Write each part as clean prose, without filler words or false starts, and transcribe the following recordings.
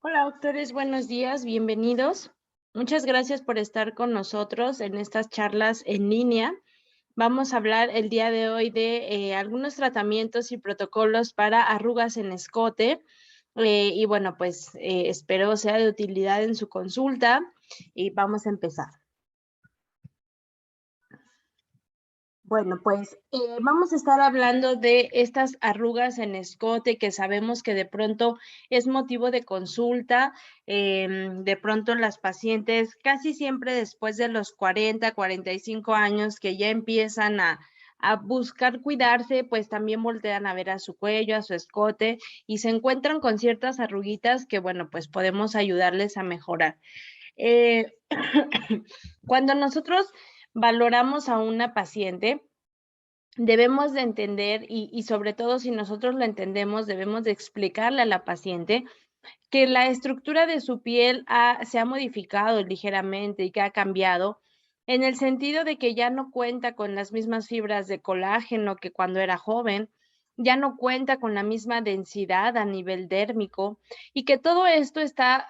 Hola doctores, buenos días, bienvenidos. Muchas gracias por estar con nosotros en estas charlas en línea. Vamos a hablar el día de hoy de algunos tratamientos y protocolos para arrugas en escote. Y bueno, pues espero sea de utilidad en su consulta y vamos a empezar. Bueno, pues vamos a estar hablando de estas arrugas en escote que sabemos que de pronto es motivo de consulta. De pronto las pacientes casi siempre después de los 40, 45 años que ya empiezan a buscar cuidarse, pues también voltean a ver a su cuello, a su escote y se encuentran con ciertas arruguitas que, bueno, pues podemos ayudarles a mejorar. Eh, Cuando nosotros valoramos a una paciente, debemos de entender y sobre todo si nosotros lo entendemos, debemos de explicarle a la paciente que la estructura de su piel se ha modificado ligeramente y que ha cambiado en el sentido de que ya no cuenta con las mismas fibras de colágeno que cuando era joven, ya no cuenta con la misma densidad a nivel dérmico y que todo esto está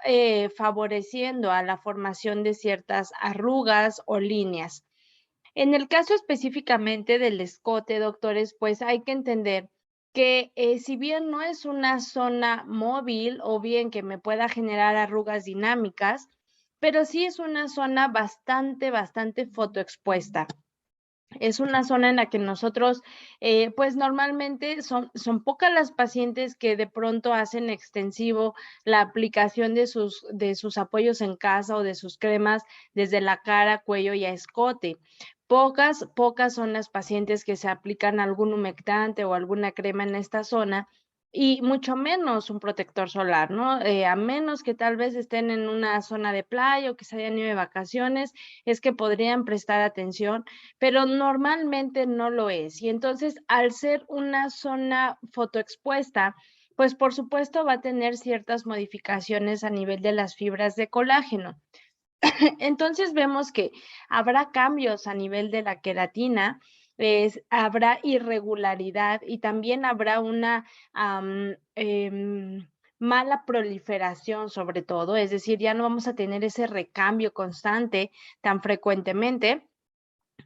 favoreciendo a la formación de ciertas arrugas o líneas. En el caso específicamente del escote, doctores, pues hay que entender que si bien no es una zona móvil o bien que me pueda generar arrugas dinámicas, pero sí es una zona bastante fotoexpuesta. Es una zona en la que nosotros, pues normalmente son pocas las pacientes que de pronto hacen extensivo la aplicación de sus apoyos en casa o de sus cremas desde la cara, cuello y a escote. Pocas son las pacientes que se aplican algún humectante o alguna crema en esta zona y mucho menos un protector solar, ¿no? A menos que tal vez estén en una zona de playa o que se hayan ido de vacaciones, es que podrían prestar atención, pero normalmente no lo es. Y entonces, al ser una zona fotoexpuesta, pues por supuesto va a tener ciertas modificaciones a nivel de las fibras de colágeno. Entonces vemos que habrá cambios a nivel de la queratina, habrá irregularidad y también habrá una mala proliferación sobre todo, es decir, ya no vamos a tener ese recambio constante tan frecuentemente.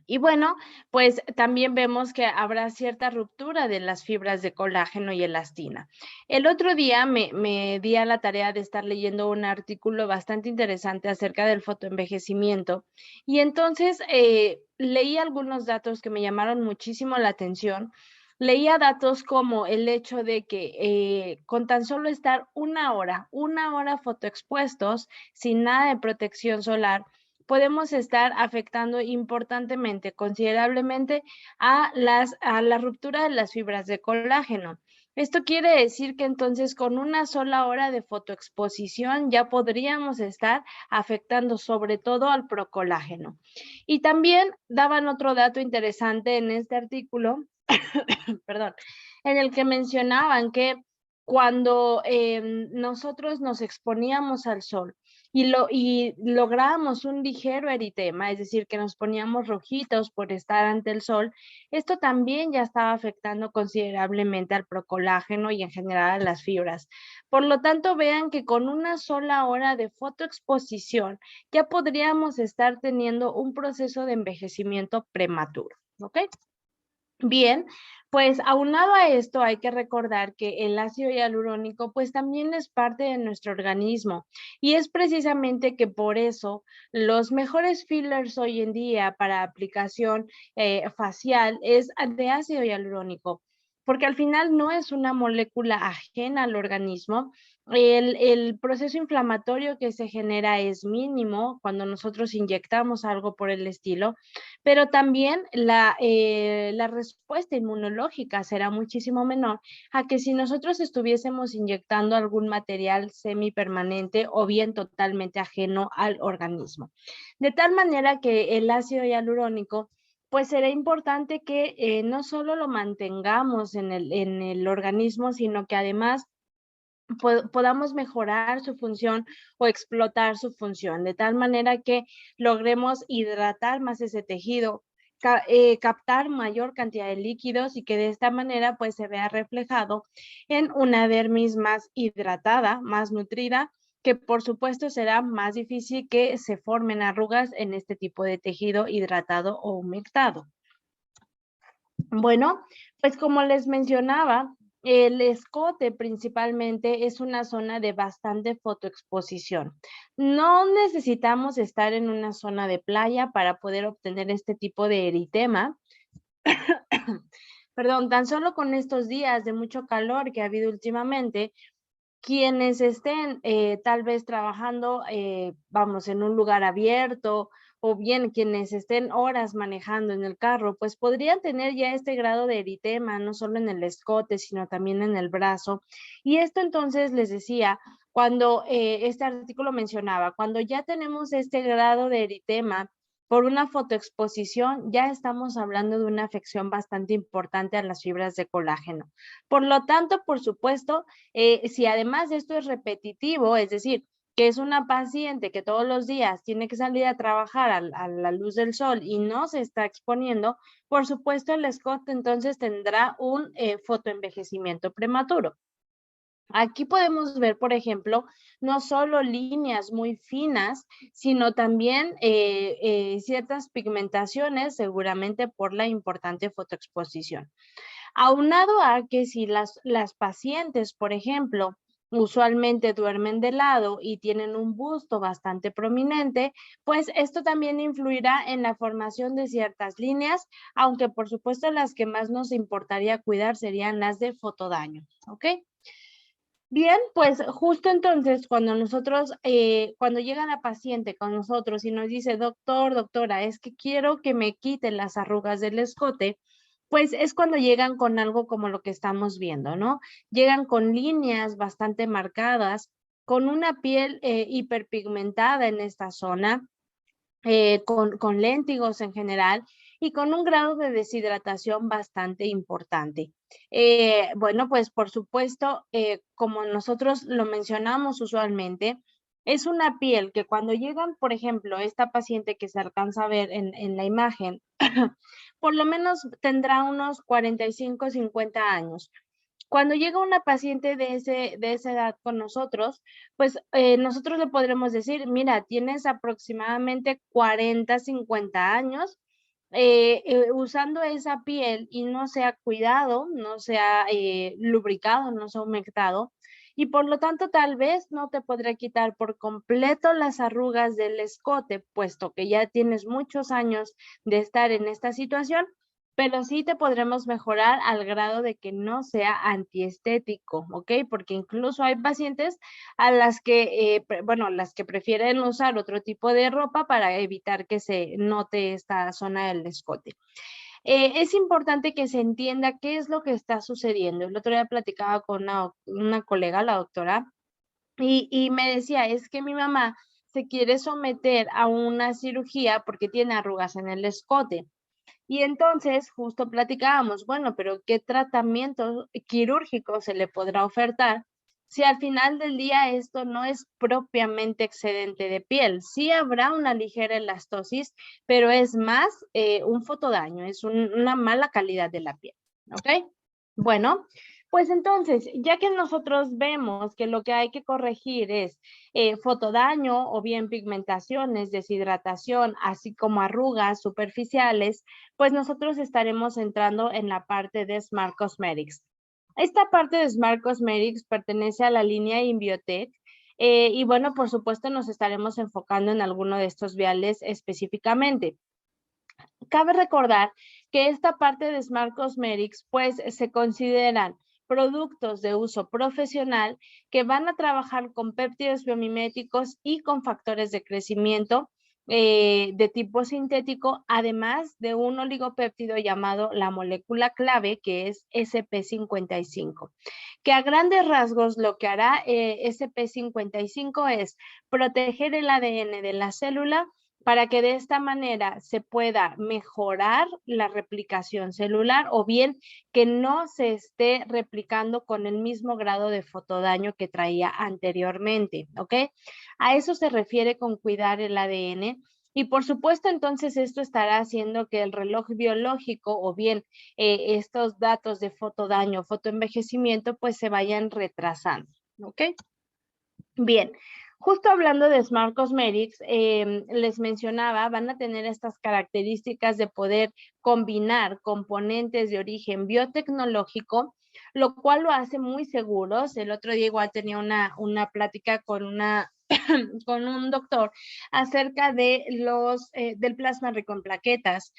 Y bueno, pues también vemos que habrá cierta ruptura de las fibras de colágeno y elastina. El otro día me di a la tarea de estar leyendo un artículo bastante interesante acerca del fotoenvejecimiento y entonces leí algunos datos que me llamaron muchísimo la atención. Leía datos como el hecho de que con tan solo estar una hora fotoexpuestos, sin nada de protección solar, podemos estar afectando importantemente, considerablemente a la ruptura de las fibras de colágeno. Esto quiere decir que entonces con una sola hora de fotoexposición ya podríamos estar afectando sobre todo al procolágeno. Y también daban otro dato interesante en este artículo, perdón, en el que mencionaban que cuando nosotros nos exponíamos al sol y lográbamos un ligero eritema, es decir, que nos poníamos rojitos por estar ante el sol, esto también ya estaba afectando considerablemente al procolágeno y en general a las fibras. Por lo tanto, vean que con una sola hora de fotoexposición ya podríamos estar teniendo un proceso de envejecimiento prematuro, ¿ok? Bien, pues aunado a esto hay que recordar que el ácido hialurónico pues también es parte de nuestro organismo y es precisamente que por eso los mejores fillers hoy en día para aplicación facial es de ácido hialurónico, porque al final no es una molécula ajena al organismo. El proceso inflamatorio que se genera es mínimo cuando nosotros inyectamos algo por el estilo, pero también la respuesta inmunológica será muchísimo menor a que si nosotros estuviésemos inyectando algún material semipermanente o bien totalmente ajeno al organismo. De tal manera que el ácido hialurónico pues será importante que no solo lo mantengamos en el organismo, sino que además podamos mejorar su función o explotar su función, de tal manera que logremos hidratar más ese tejido, captar mayor cantidad de líquidos y que de esta manera pues se vea reflejado en una dermis más hidratada, más nutrida, que por supuesto será más difícil que se formen arrugas en este tipo de tejido hidratado o humectado. Bueno, pues como les mencionaba, el escote principalmente es una zona de bastante fotoexposición. No necesitamos estar en una zona de playa para poder obtener este tipo de eritema. Perdón, tan solo con estos días de mucho calor que ha habido últimamente, quienes estén tal vez trabajando, vamos, en un lugar abierto o bien quienes estén horas manejando en el carro, pues podrían tener ya este grado de eritema, no solo en el escote, sino también en el brazo. Y esto entonces les decía, cuando este artículo mencionaba, cuando ya tenemos este grado de eritema, por una fotoexposición, ya estamos hablando de una afección bastante importante a las fibras de colágeno. Por lo tanto, por supuesto, si además de esto es repetitivo, es decir, que es una paciente que todos los días tiene que salir a trabajar a la luz del sol y no se está exponiendo, por supuesto el escote entonces tendrá un fotoenvejecimiento prematuro. Aquí podemos ver, por ejemplo, no solo líneas muy finas, sino también ciertas pigmentaciones, seguramente por la importante fotoexposición. Aunado a que si las pacientes, por ejemplo, usualmente duermen de lado y tienen un busto bastante prominente, pues esto también influirá en la formación de ciertas líneas, aunque por supuesto las que más nos importaría cuidar serían las de fotodaño, ¿ok? Bien, pues justo entonces cuando nosotros, cuando llega la paciente con nosotros y nos dice, doctor, doctora, es que quiero que me quiten las arrugas del escote, pues es cuando llegan con algo como lo que estamos viendo, ¿no? Llegan con líneas bastante marcadas, con una piel hiperpigmentada en esta zona, con léntigos en general y con un grado de deshidratación bastante importante. Bueno, pues por supuesto, como nosotros lo mencionamos usualmente, es una piel que cuando llegan, por ejemplo, esta paciente que se alcanza a ver en la imagen, por lo menos tendrá unos 45, 50 años. Cuando llega una paciente de esa edad con nosotros, pues nosotros le podremos decir, mira, tienes aproximadamente 40, 50 años, usando esa piel y no se ha cuidado, no se ha lubricado, no se ha humectado, y por lo tanto tal vez no te podrá quitar por completo las arrugas del escote, puesto que ya tienes muchos años de estar en esta situación, pero sí te podremos mejorar al grado de que no sea antiestético, ¿ok? Porque incluso hay pacientes a las que, bueno, las que prefieren usar otro tipo de ropa para evitar que se note esta zona del escote. Es importante que se entienda qué es lo que está sucediendo. El otro día platicaba con una colega, la doctora, y me decía, es que mi mamá se quiere someter a una cirugía porque tiene arrugas en el escote. Y entonces justo platicábamos, bueno, pero ¿qué tratamiento quirúrgico se le podrá ofertar si al final del día esto no es propiamente excedente de piel? Sí habrá una ligera elastosis, pero es más un fotodaño, es una mala calidad de la piel, ¿ok? Bueno, pues entonces, ya que nosotros vemos que lo que hay que corregir es fotodaño o bien pigmentaciones, deshidratación, así como arrugas superficiales, pues nosotros estaremos entrando en la parte de Smart Cosmetics. Esta parte de Smart Cosmetics pertenece a la línea Inbiotech y bueno, por supuesto nos estaremos enfocando en alguno de estos viales específicamente. Cabe recordar que esta parte de Smart Cosmetics pues se consideran productos de uso profesional que van a trabajar con péptidos biomiméticos y con factores de crecimiento de tipo sintético, además de un oligopéptido llamado la molécula clave, que es SP55, que a grandes rasgos lo que hará SP55 es proteger el ADN de la célula para que de esta manera se pueda mejorar la replicación celular o bien que no se esté replicando con el mismo grado de fotodaño que traía anteriormente, ¿ok? A eso se refiere con cuidar el ADN. Y por supuesto, entonces esto estará haciendo que el reloj biológico o bien estos datos de fotodaño, fotoenvejecimiento, pues se vayan retrasando, ¿ok? Bien, Justo hablando de Smart Cosmetics, les mencionaba, van a tener estas características de poder combinar componentes de origen biotecnológico, lo cual lo hace muy seguros. El otro día igual tenía una plática con con un doctor acerca de del plasma rico en plaquetas.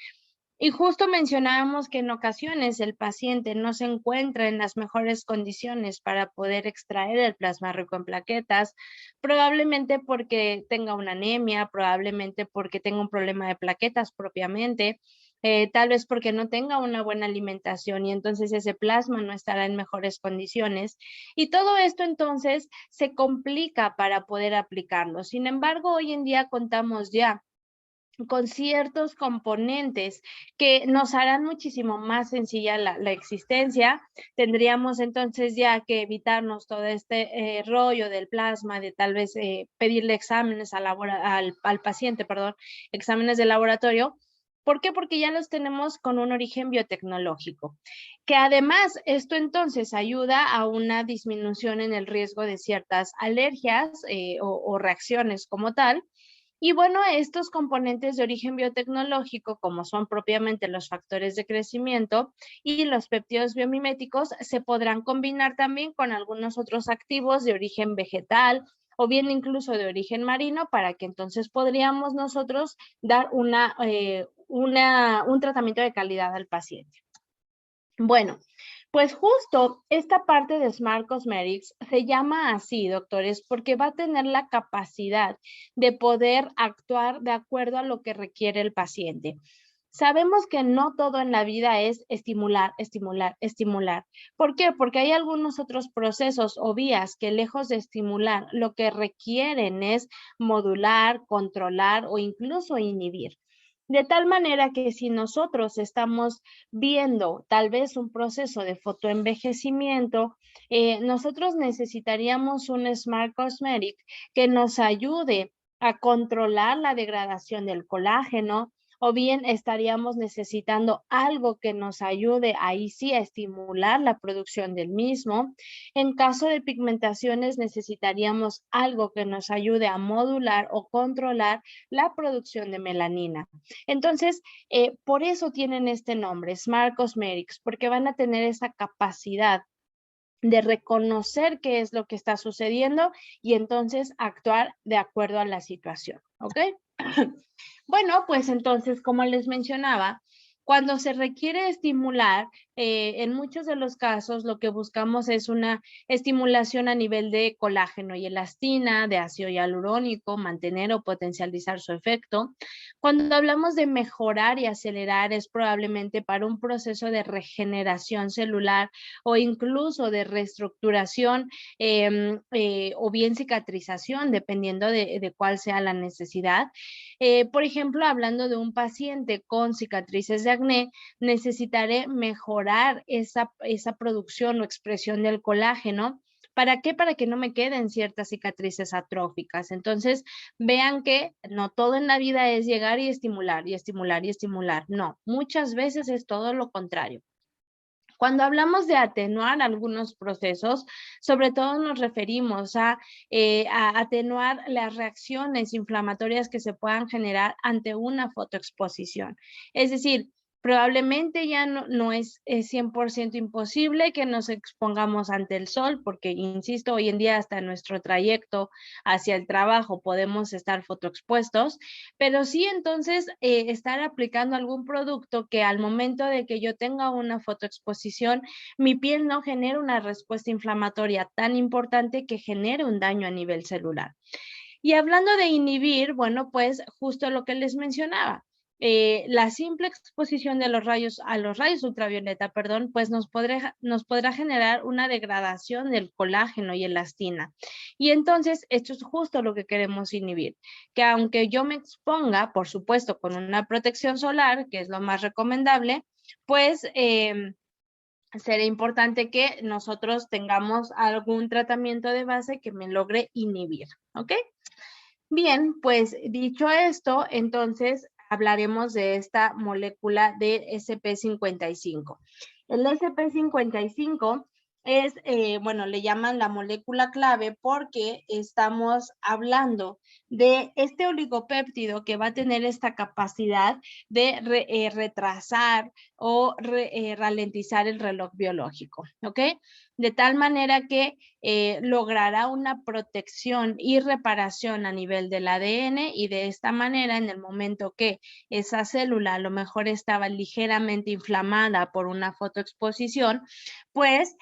Y justo mencionábamos que en ocasiones el paciente no se encuentra en las mejores condiciones para poder extraer el plasma rico en plaquetas, probablemente porque tenga una anemia, probablemente porque tenga un problema de plaquetas propiamente, tal vez porque no tenga una buena alimentación y entonces ese plasma no estará en mejores condiciones. Y todo esto entonces se complica para poder aplicarlo. Sin embargo, hoy en día contamos ya con ciertos componentes que nos harán muchísimo más sencilla la existencia. Tendríamos entonces ya que evitarnos todo este rollo del plasma, de tal vez pedirle exámenes al paciente, perdón, exámenes de laboratorio. ¿Por qué? Porque ya los tenemos con un origen biotecnológico, que además esto entonces ayuda a una disminución en el riesgo de ciertas alergias o reacciones como tal. Y bueno, estos componentes de origen biotecnológico, como son propiamente los factores de crecimiento y los péptidos biomiméticos, se podrán combinar también con algunos otros activos de origen vegetal o bien incluso de origen marino, para que entonces podríamos nosotros dar un tratamiento de calidad al paciente. Bueno, pues justo esta parte de Smart Cosmetics se llama así, doctores, porque va a tener la capacidad de poder actuar de acuerdo a lo que requiere el paciente. Sabemos que no todo en la vida es estimular, estimular, estimular. ¿Por qué? Porque hay algunos otros procesos o vías que lejos de estimular, lo que requieren es modular, controlar o incluso inhibir. De tal manera que si nosotros estamos viendo tal vez un proceso de fotoenvejecimiento, nosotros necesitaríamos un Smart Cosmetic que nos ayude a controlar la degradación del colágeno, o bien estaríamos necesitando algo que nos ayude ahí sí a estimular la producción del mismo. En caso de pigmentaciones necesitaríamos algo que nos ayude a modular o controlar la producción de melanina. Entonces, por eso tienen este nombre, Smart Cosmetics, porque van a tener esa capacidad de reconocer qué es lo que está sucediendo y entonces actuar de acuerdo a la situación, ¿ok? Bueno, pues entonces, como les mencionaba, cuando se requiere estimular, en muchos de los casos lo que buscamos es una estimulación a nivel de colágeno y elastina, de ácido hialurónico, mantener o potencializar su efecto. Cuando hablamos de mejorar y acelerar es probablemente para un proceso de regeneración celular o incluso de reestructuración o bien cicatrización, dependiendo de cuál sea la necesidad. Por ejemplo, hablando de un paciente con cicatrices de acné, necesitaré mejorar esa producción o expresión del colágeno. ¿Para qué? Para que no me queden ciertas cicatrices atróficas. Entonces, vean que no todo en la vida es llegar y estimular y estimular y estimular. No, muchas veces es todo lo contrario. Cuando hablamos de atenuar algunos procesos, sobre todo nos referimos a atenuar las reacciones inflamatorias que se puedan generar ante una fotoexposición. Es decir, probablemente ya no es 100% imposible que nos expongamos ante el sol, porque, insisto, hoy en día hasta en nuestro trayecto hacia el trabajo podemos estar fotoexpuestos, pero sí entonces estar aplicando algún producto que al momento de que yo tenga una fotoexposición, mi piel no genere una respuesta inflamatoria tan importante que genere un daño a nivel celular. Y hablando de inhibir, bueno, pues justo lo que les mencionaba. La simple exposición de los rayos a los rayos ultravioleta, perdón, pues nos podrá generar una degradación del colágeno y elastina. Y entonces esto es justo lo que queremos inhibir, que aunque yo me exponga, por supuesto, con una protección solar, que es lo más recomendable, pues será importante que nosotros tengamos algún tratamiento de base que me logre inhibir, ¿ok? Bien, pues dicho esto, entonces hablaremos de esta molécula de SP55. El SP55 es, bueno, le llaman la molécula clave porque estamos hablando de este oligopéptido que va a tener esta capacidad de retrasar o ralentizar el reloj biológico, ¿ok? De tal manera que logrará una protección y reparación a nivel del ADN y de esta manera, en el momento que esa célula a lo mejor estaba ligeramente inflamada por una fotoexposición, pues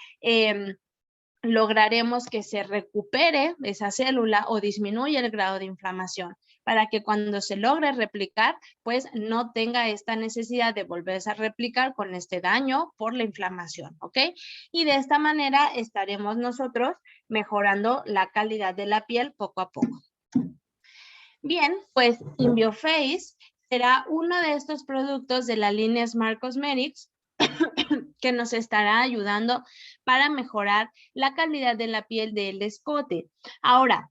lograremos que se recupere esa célula o disminuya el grado de inflamación para que cuando se logre replicar, pues no tenga esta necesidad de volverse a replicar con este daño por la inflamación, ¿ok? Y de esta manera estaremos nosotros mejorando la calidad de la piel poco a poco. Bien, pues InBioFace será uno de estos productos de la línea Smart Cosmetics que nos estará ayudando para mejorar la calidad de la piel del escote. Ahora,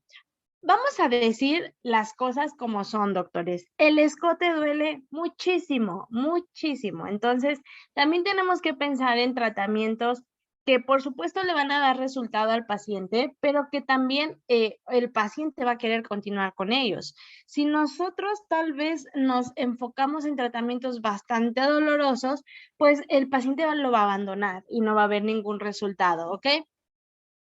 vamos a decir las cosas como son, doctores. El escote duele muchísimo, muchísimo. Entonces, también tenemos que pensar en tratamientos que por supuesto le van a dar resultado al paciente, pero que también el paciente va a querer continuar con ellos. Si nosotros tal vez nos enfocamos en tratamientos bastante dolorosos, pues el paciente lo va a abandonar y no va a haber ningún resultado, ¿ok?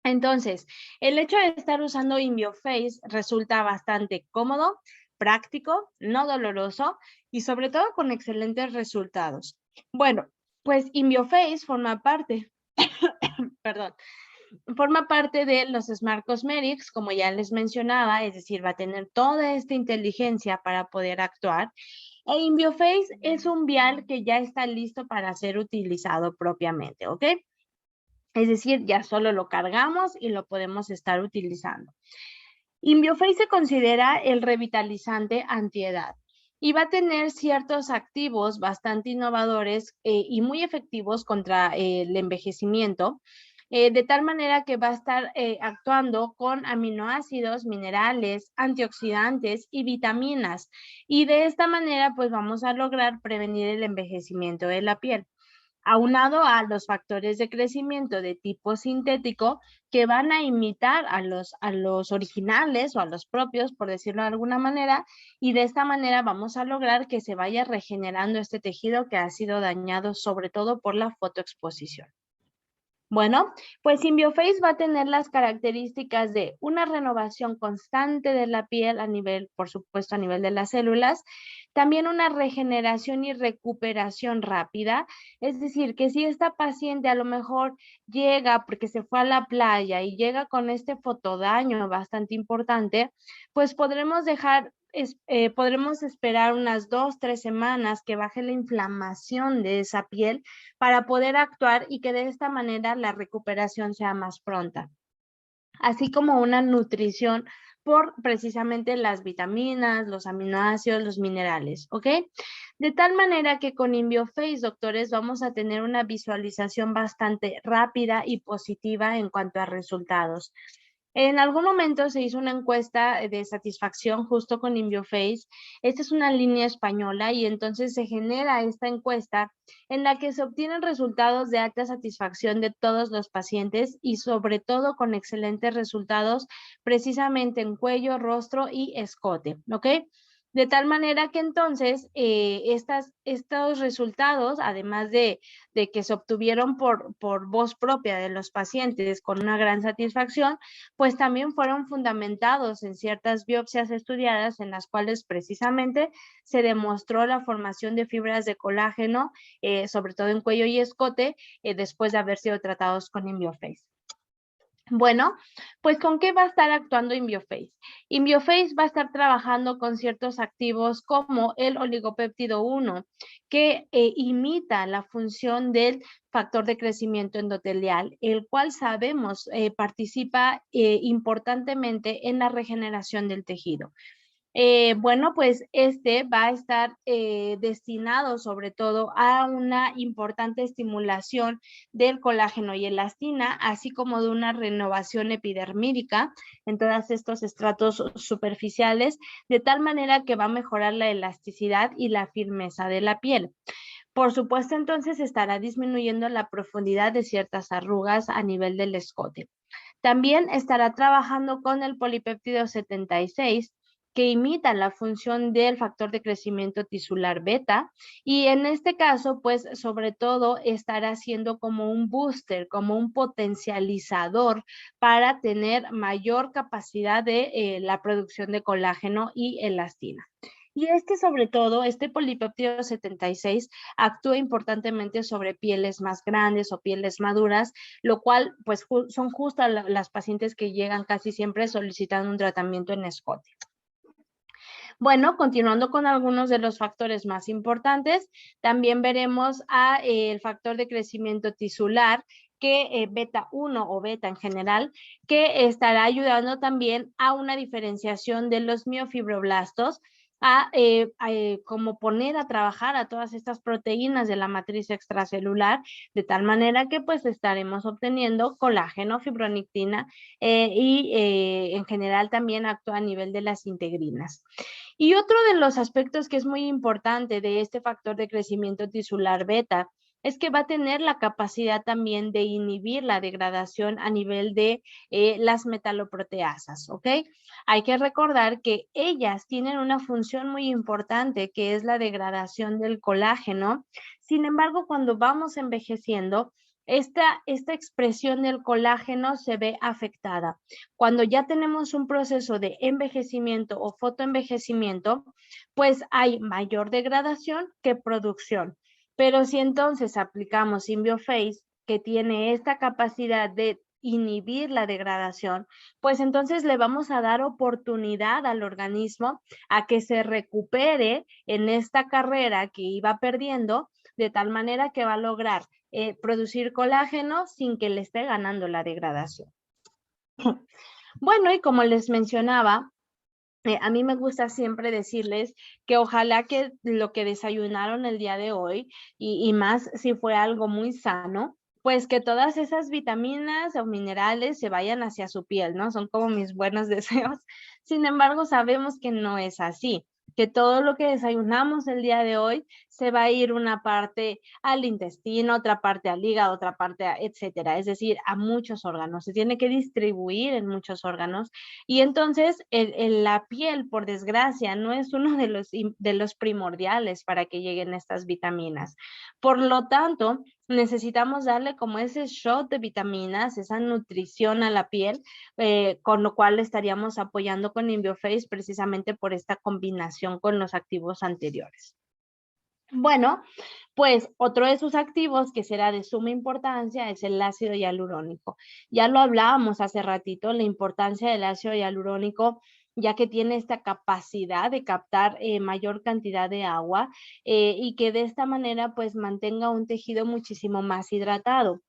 Entonces, el hecho de estar usando InBioFace resulta bastante cómodo, práctico, no doloroso y sobre todo con excelentes resultados. Bueno, pues InBioFace forma parte, perdón, forma parte de los Smart Cosmetics, como ya les mencionaba, es decir, va a tener toda esta inteligencia para poder actuar. E InBioFace es un vial que ya está listo para ser utilizado propiamente, ¿ok? Es decir, ya solo lo cargamos y lo podemos estar utilizando. InBioFace se considera el revitalizante antiedad y va a tener ciertos activos bastante innovadores y muy efectivos contra el envejecimiento, de tal manera que va a estar actuando con aminoácidos, minerales, antioxidantes y vitaminas. Y de esta manera, pues vamos a lograr prevenir el envejecimiento de la piel, aunado a los factores de crecimiento de tipo sintético que van a imitar a los originales o a los propios, por decirlo de alguna manera, y de esta manera vamos a lograr que se vaya regenerando este tejido que ha sido dañado sobre todo por la fotoexposición. Bueno, pues InBioFace va a tener las características de una renovación constante de la piel a nivel, por supuesto, a nivel de las células, también una regeneración y recuperación rápida, es decir, que si esta paciente a lo mejor llega porque se fue a la playa y llega con este fotodaño bastante importante, pues podremos podremos esperar unas 2-3 semanas que baje la inflamación de esa piel para poder actuar y que de esta manera la recuperación sea más pronta, así como una nutrición por precisamente las vitaminas, los aminoácidos, los minerales, ¿ok? De tal manera que con InBioFace, doctores, vamos a tener una visualización bastante rápida y positiva en cuanto a resultados. En algún momento se hizo una encuesta de satisfacción justo con InBioFace. Esta es una línea española y entonces se genera esta encuesta en la que se obtienen resultados de alta satisfacción de todos los pacientes y sobre todo con excelentes resultados precisamente en cuello, rostro y escote, ¿ok? De tal manera que entonces estos resultados, además de que se obtuvieron por voz propia de los pacientes con una gran satisfacción, pues también fueron fundamentados en ciertas biopsias estudiadas en las cuales precisamente se demostró la formación de fibras de colágeno, sobre todo en cuello y escote, después de haber sido tratados con InBioFace. Bueno, pues ¿con qué va a estar actuando InBioFace? InBioFace va a estar trabajando con ciertos activos como el oligopéptido 1, que imita la función del factor de crecimiento endotelial, el cual sabemos participa importantemente en la regeneración del tejido. Bueno, pues este va a estar destinado sobre todo a una importante estimulación del colágeno y elastina, así como de una renovación epidérmica en todos estos estratos superficiales, de tal manera que va a mejorar la elasticidad y la firmeza de la piel. Por supuesto, entonces estará disminuyendo la profundidad de ciertas arrugas a nivel del escote. También estará trabajando con el polipéptido 76, que imita la función del factor de crecimiento tisular beta, y en este caso, pues sobre todo estará siendo como un booster, como un potencializador para tener mayor capacidad de la producción de colágeno y elastina. Y sobre todo, este polipéptido 76 actúa importantemente sobre pieles más grandes o pieles maduras, lo cual pues son justo las pacientes que llegan casi siempre solicitando un tratamiento en escote. Bueno, continuando con algunos de los factores más importantes, también veremos el factor de crecimiento tisular, que beta 1 o beta en general, que estará ayudando también a una diferenciación de los miofibroblastos, como poner a trabajar a todas estas proteínas de la matriz extracelular, de tal manera que pues estaremos obteniendo colágeno, fibronectina y en general también actúa a nivel de las integrinas. Y otro de los aspectos que es muy importante de este factor de crecimiento tisular beta es que va a tener la capacidad también de inhibir la degradación a nivel de las metaloproteasas, ¿ok? Hay que recordar que ellas tienen una función muy importante, que es la degradación del colágeno. Sin embargo, cuando vamos envejeciendo, esta expresión del colágeno se ve afectada. Cuando ya tenemos un proceso de envejecimiento o fotoenvejecimiento, pues hay mayor degradación que producción. Pero si entonces aplicamos Symbiophase, que tiene esta capacidad de inhibir la degradación, pues entonces le vamos a dar oportunidad al organismo a que se recupere en esta carrera que iba perdiendo, de tal manera que va a lograr producir colágeno sin que le esté ganando la degradación. Bueno, y como les mencionaba, a mí me gusta siempre decirles que ojalá que lo que desayunaron el día de hoy, y más si fue algo muy sano, pues que todas esas vitaminas o minerales se vayan hacia su piel, ¿no? Son como mis buenos deseos. Sin embargo, sabemos que no es así, que todo lo que desayunamos el día de hoy se va a ir una parte al intestino, otra parte al hígado, otra parte, etcétera. Es decir, a muchos órganos. Se tiene que distribuir en muchos órganos. Y entonces la piel, por desgracia, no es uno de los primordiales para que lleguen estas vitaminas. Por lo tanto, necesitamos darle como ese shot de vitaminas, esa nutrición a la piel, con lo cual estaríamos apoyando con Symbiophase precisamente por esta combinación con los activos anteriores. Bueno, pues otro de sus activos que será de suma importancia es el ácido hialurónico. Ya lo hablábamos hace ratito, la importancia del ácido hialurónico, ya que tiene esta capacidad de captar mayor cantidad de agua y que de esta manera pues mantenga un tejido muchísimo más hidratado.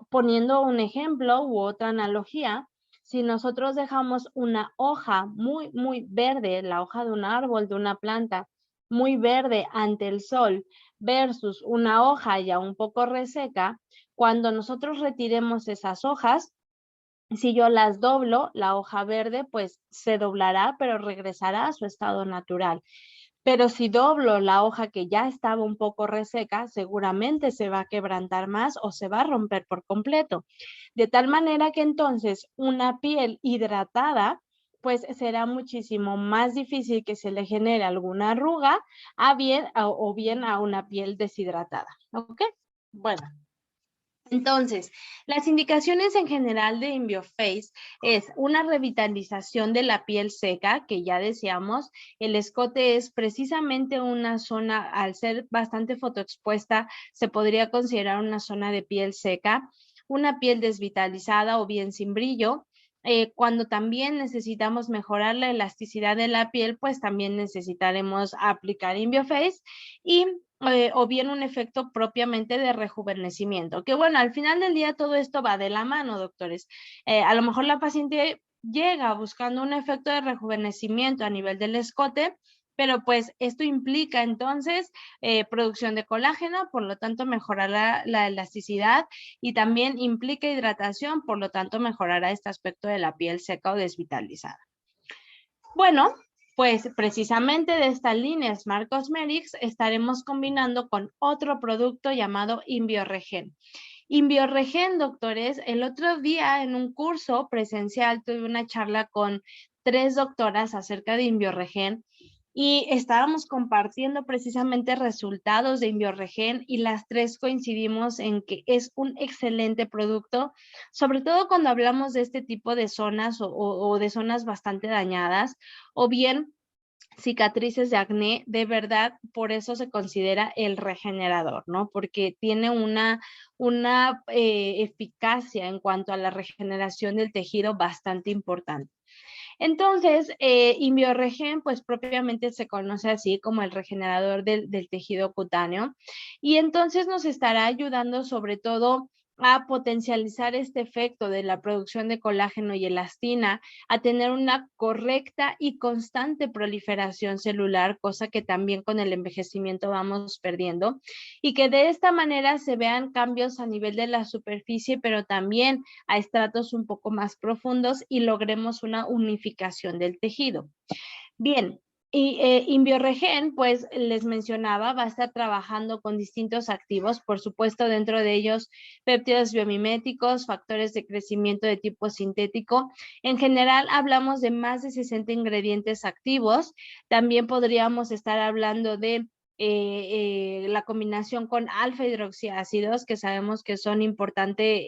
Poniendo un ejemplo u otra analogía, si nosotros dejamos una hoja muy verde, la hoja de un árbol, de una planta, muy verde ante el sol versus una hoja ya un poco reseca, cuando nosotros retiremos esas hojas, si yo las doblo, la hoja verde pues se doblará, pero regresará a su estado natural. Pero si doblo la hoja que ya estaba un poco reseca, seguramente se va a quebrantar más o se va a romper por completo. De tal manera que entonces una piel hidratada, pues será muchísimo más difícil que se le genere alguna arruga o bien a una piel deshidratada. ¿Ok? Bueno. Entonces, las indicaciones en general de Symbiophase es una revitalización de la piel seca, que ya decíamos, el escote es precisamente una zona, al ser bastante fotoexpuesta, se podría considerar una zona de piel seca, una piel desvitalizada o bien sin brillo. Cuando también necesitamos mejorar la elasticidad de la piel, pues también necesitaremos aplicar Symbiophase y o bien un efecto propiamente de rejuvenecimiento. Que bueno, al final del día todo esto va de la mano, doctores. A lo mejor la paciente llega buscando un efecto de rejuvenecimiento a nivel del escote, pero pues esto implica entonces producción de colágeno, por lo tanto mejorará la elasticidad y también implica hidratación, por lo tanto mejorará este aspecto de la piel seca o desvitalizada. Bueno, Pues precisamente de esta línea Smart Cosmetics estaremos combinando con otro producto llamado Inbioregen. Inbioregen, doctores, el otro día en un curso presencial tuve una charla con 3 doctoras acerca de Inbioregen y estábamos compartiendo precisamente resultados de Inbioregen y las 3 coincidimos en que es un excelente producto, sobre todo cuando hablamos de este tipo de zonas o de zonas bastante dañadas o bien cicatrices de acné, de verdad, por eso se considera el regenerador, ¿no? Porque tiene una eficacia en cuanto a la regeneración del tejido bastante importante. Entonces, Inbioregen, pues propiamente se conoce así como el regenerador del tejido cutáneo y entonces nos estará ayudando sobre todo a potencializar este efecto de la producción de colágeno y elastina, a tener una correcta y constante proliferación celular, cosa que también con el envejecimiento vamos perdiendo, y que de esta manera se vean cambios a nivel de la superficie, pero también a estratos un poco más profundos y logremos una unificación del tejido. Bien, y Inbioregen, pues les mencionaba, va a estar trabajando con distintos activos, por supuesto dentro de ellos péptidos biomiméticos, factores de crecimiento de tipo sintético. En general hablamos de más de 60 ingredientes activos. También podríamos estar hablando de la combinación con alfa hidroxiácidos, que sabemos que son importantes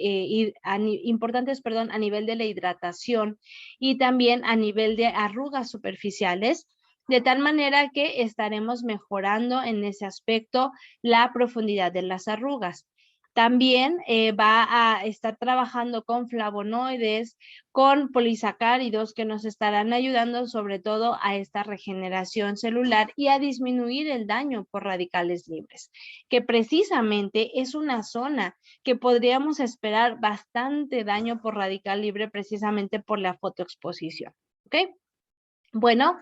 a nivel de la hidratación y también a nivel de arrugas superficiales, de tal manera que estaremos mejorando en ese aspecto la profundidad de las arrugas. También va a estar trabajando con flavonoides, con polisacáridos que nos estarán ayudando sobre todo a esta regeneración celular y a disminuir el daño por radicales libres, que precisamente es una zona que podríamos esperar bastante daño por radical libre precisamente por la fotoexposición. ¿Ok? Bueno,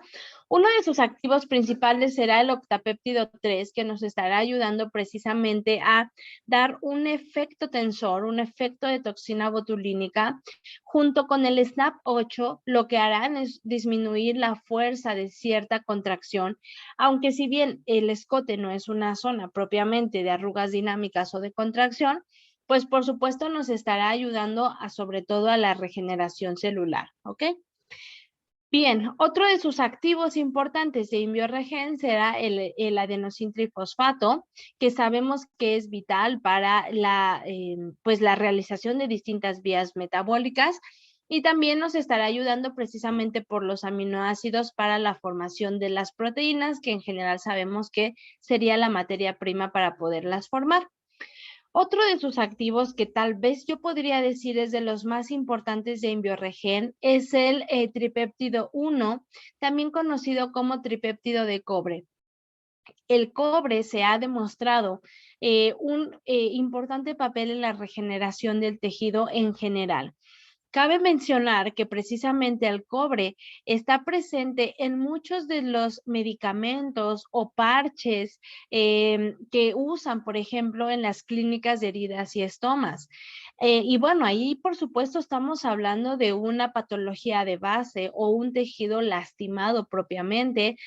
uno de sus activos principales será el octapéptido 3, que nos estará ayudando precisamente a dar un efecto tensor, un efecto de toxina botulínica. Junto con el SNAP8, lo que harán es disminuir la fuerza de cierta contracción, aunque si bien el escote no es una zona propiamente de arrugas dinámicas o de contracción, pues por supuesto nos estará ayudando a sobre todo a la regeneración celular, ¿ok? Bien, otro de sus activos importantes de Inbioregen será el adenosintrifosfato, que sabemos que es vital para pues la realización de distintas vías metabólicas y también nos estará ayudando precisamente por los aminoácidos para la formación de las proteínas, que en general sabemos que sería la materia prima para poderlas formar. Otro de sus activos que tal vez yo podría decir es de los más importantes de Inbioregen es el tripéptido 1, también conocido como tripéptido de cobre. El cobre se ha demostrado un importante papel en la regeneración del tejido en general. Cabe mencionar que precisamente el cobre está presente en muchos de los medicamentos o parches que usan, por ejemplo, en las clínicas de heridas y estomas. Y bueno, ahí por supuesto estamos hablando de una patología de base o un tejido lastimado propiamente,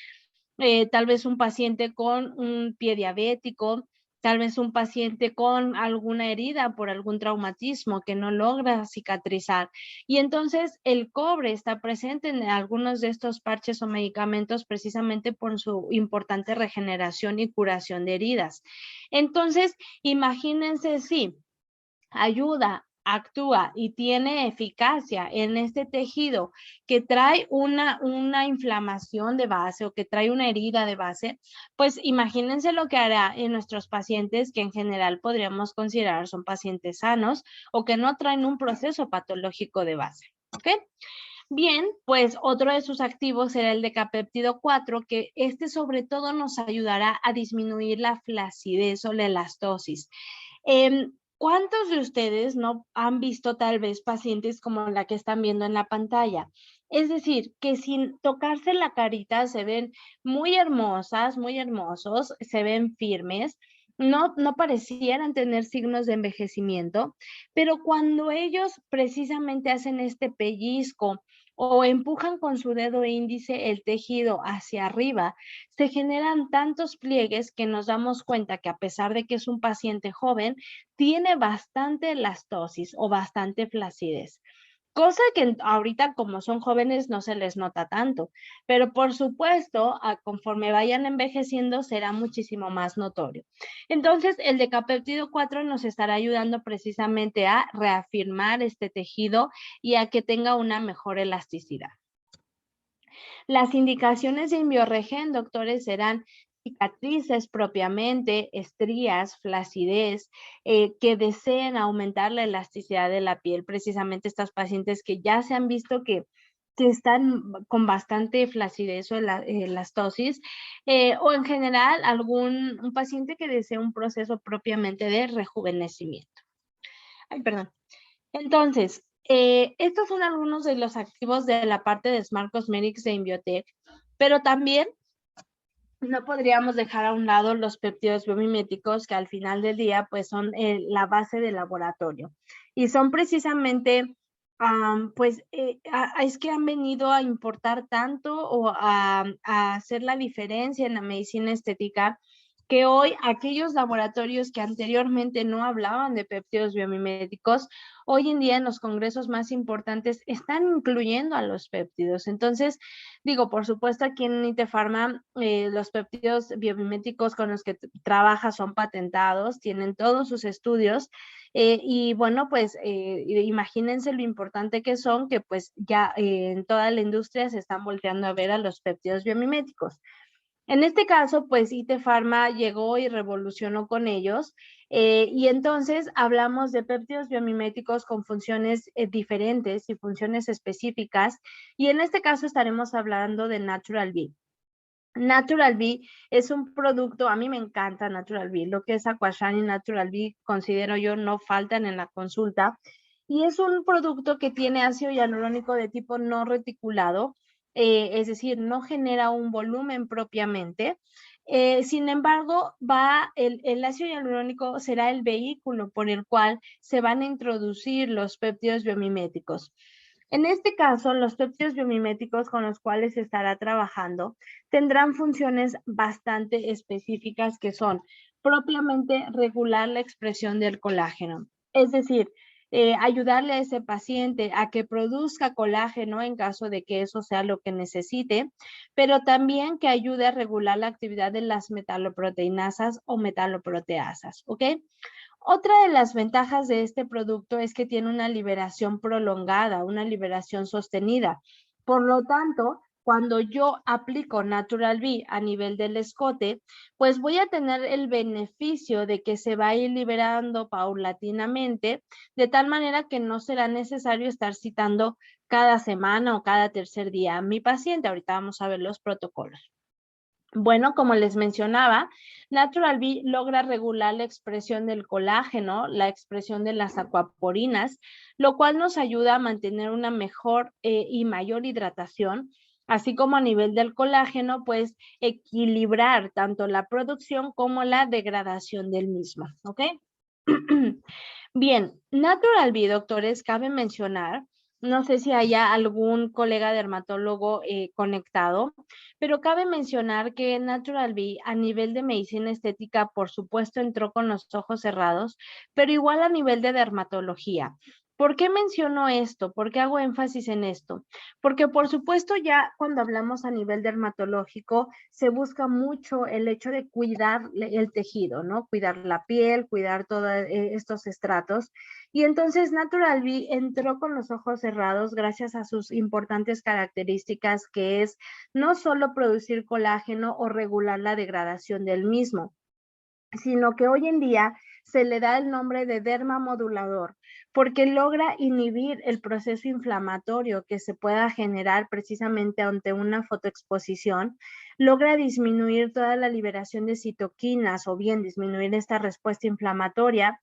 tal vez un paciente con un pie diabético, tal vez un paciente con alguna herida por algún traumatismo que no logra cicatrizar. Y entonces el cobre está presente en algunos de estos parches o medicamentos precisamente por su importante regeneración y curación de heridas. Entonces, imagínense si ayuda, actúa y tiene eficacia en este tejido que trae una inflamación de base o que trae una herida de base, pues imagínense lo que hará en nuestros pacientes que en general podríamos considerar son pacientes sanos o que no traen un proceso patológico de base. ¿Ok? Bien, pues otro de sus activos será el decapéptido 4, que este sobre todo nos ayudará a disminuir la flacidez o la elastosis. ¿Cuántos de ustedes no han visto tal vez pacientes como la que están viendo en la pantalla? Es decir, que sin tocarse la carita se ven muy hermosas, muy hermosos, se ven firmes, no parecieran tener signos de envejecimiento, pero cuando ellos precisamente hacen este pellizco o empujan con su dedo índice el tejido hacia arriba, se generan tantos pliegues que nos damos cuenta que a pesar de que es un paciente joven, tiene bastante elastosis o bastante flacidez. Cosa que ahorita como son jóvenes no se les nota tanto, pero por supuesto, conforme vayan envejeciendo será muchísimo más notorio. Entonces, el decapeptido 4 nos estará ayudando precisamente a reafirmar este tejido y a que tenga una mejor elasticidad. Las indicaciones de Invioregen, doctores, serán cicatrices propiamente, estrías, flacidez, que deseen aumentar la elasticidad de la piel, precisamente estas pacientes que ya se han visto que están con bastante flacidez o elastosis, o en general un paciente que desea un proceso propiamente de rejuvenecimiento. Ay, perdón. Entonces, estos son algunos de los activos de la parte de Smart Cosmetics de Inviotech, pero también no podríamos dejar a un lado los péptidos biomiméticos que al final del día pues son la base del laboratorio y son precisamente es que han venido a importar tanto o a hacer la diferencia en la medicina estética que hoy aquellos laboratorios que anteriormente no hablaban de péptidos biomiméticos, hoy en día en los congresos más importantes están incluyendo a los péptidos. Entonces, digo, por supuesto, aquí en ITE Pharma, los péptidos biomiméticos con los que trabaja son patentados, tienen todos sus estudios, y bueno, pues imagínense lo importante que son, que pues ya en toda la industria se están volteando a ver a los péptidos biomiméticos. En este caso, pues ITE Pharma llegó y revolucionó con ellos, y entonces hablamos de péptidos biomiméticos con funciones diferentes y funciones específicas, y en este caso estaremos hablando de Natural B. Natural B es un producto, a mí me encanta Natural B, lo que es Aquashine y Natural B, considero yo no faltan en la consulta, y es un producto que tiene ácido hialurónico de tipo no reticulado, es decir, no genera un volumen propiamente. Sin embargo, el ácido hialurónico será el vehículo por el cual se van a introducir los péptidos biomiméticos. En este caso, los péptidos biomiméticos con los cuales se estará trabajando tendrán funciones bastante específicas que son propiamente regular la expresión del colágeno. Es decir, ayudarle a ese paciente a que produzca colágeno en caso de que eso sea lo que necesite, pero también que ayude a regular la actividad de las metaloproteinasas o metaloproteasas, ¿ok? Otra de las ventajas de este producto es que tiene una liberación prolongada, una liberación sostenida. Por lo tanto, cuando yo aplico Natural B a nivel del escote, pues voy a tener el beneficio de que se va a ir liberando paulatinamente, de tal manera que no será necesario estar citando cada semana o cada tercer día a mi paciente. Ahorita vamos a ver los protocolos. Bueno, como les mencionaba, Natural B logra regular la expresión del colágeno, la expresión de las acuaporinas, lo cual nos ayuda a mantener una mejor y mayor hidratación, así como a nivel del colágeno, pues equilibrar tanto la producción como la degradación del mismo, ¿ok? Bien, Natural B, doctores, cabe mencionar, no sé si haya algún colega dermatólogo conectado, pero cabe mencionar que Natural B a nivel de medicina estética, por supuesto, entró con los ojos cerrados, pero igual a nivel de dermatología. ¿Por qué menciono esto? ¿Por qué hago énfasis en esto? Porque por supuesto ya cuando hablamos a nivel dermatológico se busca mucho el hecho de cuidar el tejido, ¿no? Cuidar la piel, cuidar todos estos estratos. Y entonces Natural B entró con los ojos cerrados gracias a sus importantes características que es no solo producir colágeno o regular la degradación del mismo, sino que hoy en día se le da el nombre de dermamodulador porque logra inhibir el proceso inflamatorio que se pueda generar precisamente ante una fotoexposición, logra disminuir toda la liberación de citoquinas o bien disminuir esta respuesta inflamatoria.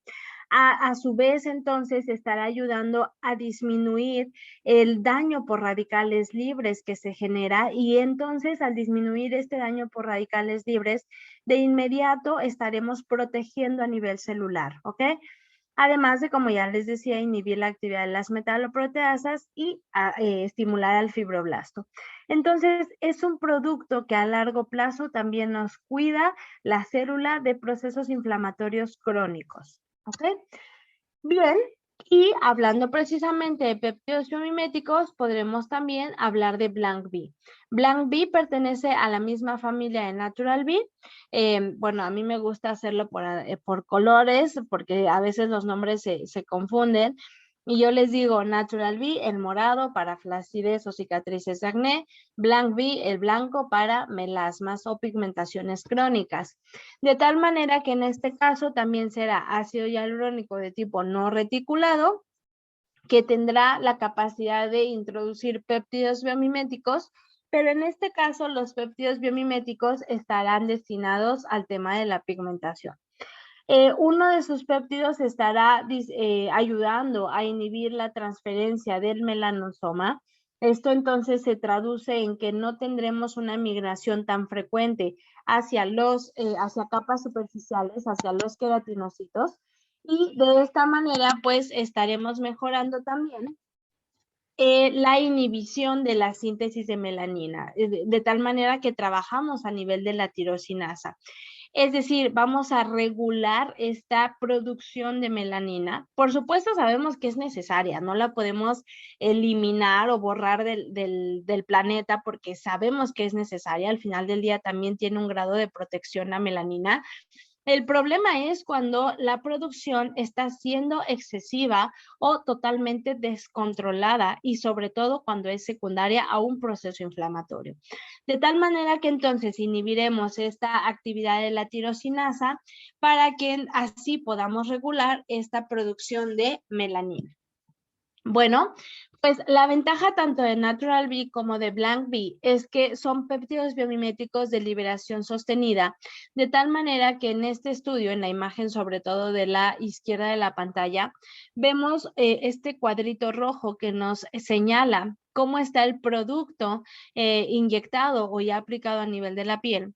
A su vez, entonces, estará ayudando a disminuir el daño por radicales libres que se genera y entonces al disminuir este daño por radicales libres, de inmediato estaremos protegiendo a nivel celular, ¿ok? Además de, como ya les decía, inhibir la actividad de las metaloproteasas y estimular al fibroblasto. Entonces, es un producto que a largo plazo también nos cuida la célula de procesos inflamatorios crónicos. ¿Ok? Bien, y hablando precisamente de péptidos biomiméticos, podremos también hablar de Blanc B. Blanc B pertenece a la misma familia de Natural B. Bueno, a mí me gusta hacerlo por colores, porque a veces los nombres se confunden. Y yo les digo Natural B, el morado para flacidez o cicatrices de acné, Blanc B, el blanco para melasmas o pigmentaciones crónicas. De tal manera que en este caso también será ácido hialurónico de tipo no reticulado, que tendrá la capacidad de introducir péptidos biomiméticos, pero en este caso los péptidos biomiméticos estarán destinados al tema de la pigmentación. Uno de sus péptidos estará ayudando a inhibir la transferencia del melanosoma. Esto entonces se traduce en que no tendremos una migración tan frecuente hacia capas superficiales, hacia los queratinocitos, y de esta manera pues estaremos mejorando también la inhibición de la síntesis de melanina, de tal manera que trabajamos a nivel de la tirosinasa. Es decir, vamos a regular esta producción de melanina. Por supuesto, sabemos que es necesaria, no la podemos eliminar o borrar del planeta porque sabemos que es necesaria. Al final del día también tiene un grado de protección la melanina. El problema es cuando la producción está siendo excesiva o totalmente descontrolada y sobre todo cuando es secundaria a un proceso inflamatorio. De tal manera que entonces inhibiremos esta actividad de la tirosinasa para que así podamos regular esta producción de melanina. Bueno, pues la ventaja tanto de Natural B como de Blanc B es que son péptidos biomiméticos de liberación sostenida, de tal manera que en este estudio, en la imagen sobre todo de la izquierda de la pantalla, vemos este cuadrito rojo que nos señala cómo está el producto inyectado o ya aplicado a nivel de la piel.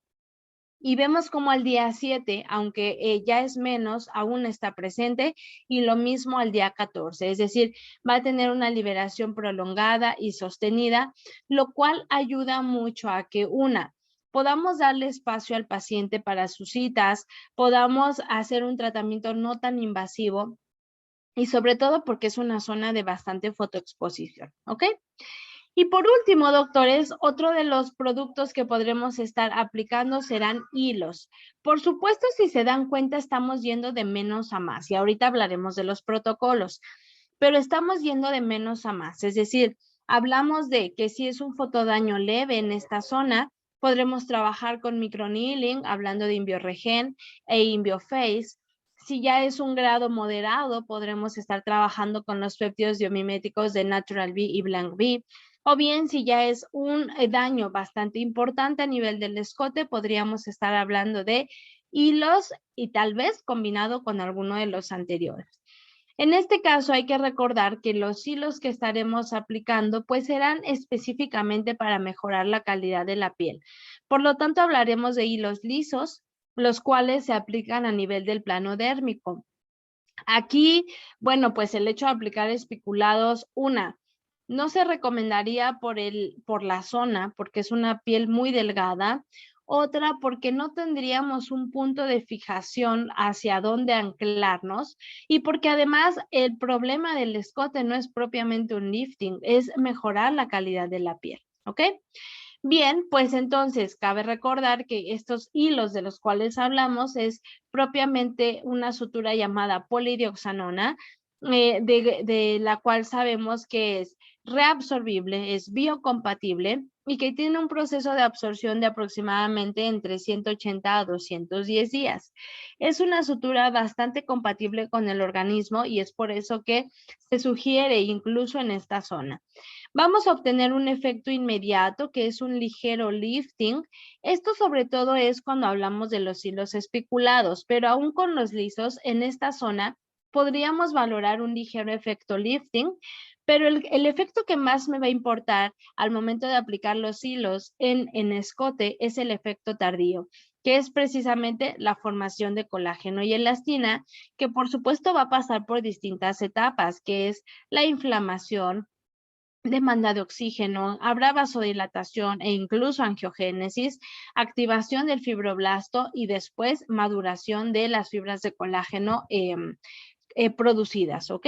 Y vemos como al día 7, aunque ya es menos, aún está presente, y lo mismo al día 14, es decir, va a tener una liberación prolongada y sostenida, lo cual ayuda mucho a que podamos darle espacio al paciente para sus citas, podamos hacer un tratamiento no tan invasivo y sobre todo porque es una zona de bastante fotoexposición, ¿ok? Y por último, doctores, otro de los productos que podremos estar aplicando serán hilos. Por supuesto, si se dan cuenta, estamos yendo de menos a más y ahorita hablaremos de los protocolos, pero estamos yendo de menos a más. Es decir, hablamos de que si es un fotodaño leve en esta zona, podremos trabajar con microneedling, hablando de Invioregen e Inviophase. Si ya es un grado moderado, podremos estar trabajando con los péptidos biomiméticos de Natural B y Blanc B. O bien, si ya es un daño bastante importante a nivel del escote, podríamos estar hablando de hilos y tal vez combinado con alguno de los anteriores. En este caso hay que recordar que los hilos que estaremos aplicando pues serán específicamente para mejorar la calidad de la piel. Por lo tanto, hablaremos de hilos lisos, los cuales se aplican a nivel del plano dérmico. Aquí, bueno, pues el hecho de aplicar espiculados, no se recomendaría por la zona, porque es una piel muy delgada. Otra, porque no tendríamos un punto de fijación hacia dónde anclarnos y porque además el problema del escote no es propiamente un lifting, es mejorar la calidad de la piel, ¿ok? Bien, pues entonces cabe recordar que estos hilos de los cuales hablamos es propiamente una sutura llamada polidioxanona, de la cual sabemos que es reabsorbible, es biocompatible y que tiene un proceso de absorción de aproximadamente entre 180 a 210 días. Es una sutura bastante compatible con el organismo y es por eso que se sugiere incluso en esta zona. Vamos a obtener un efecto inmediato que es un ligero lifting. Esto sobre todo es cuando hablamos de los hilos espiculados, pero aún con los lisos en esta zona podríamos valorar un ligero efecto lifting, Pero el efecto que más me va a importar al momento de aplicar los hilos en escote es el efecto tardío, que es precisamente la formación de colágeno y elastina, que por supuesto va a pasar por distintas etapas, que es la inflamación, demanda de oxígeno, habrá vasodilatación e incluso angiogénesis, activación del fibroblasto y después maduración de las fibras de colágeno producidas, ¿ok?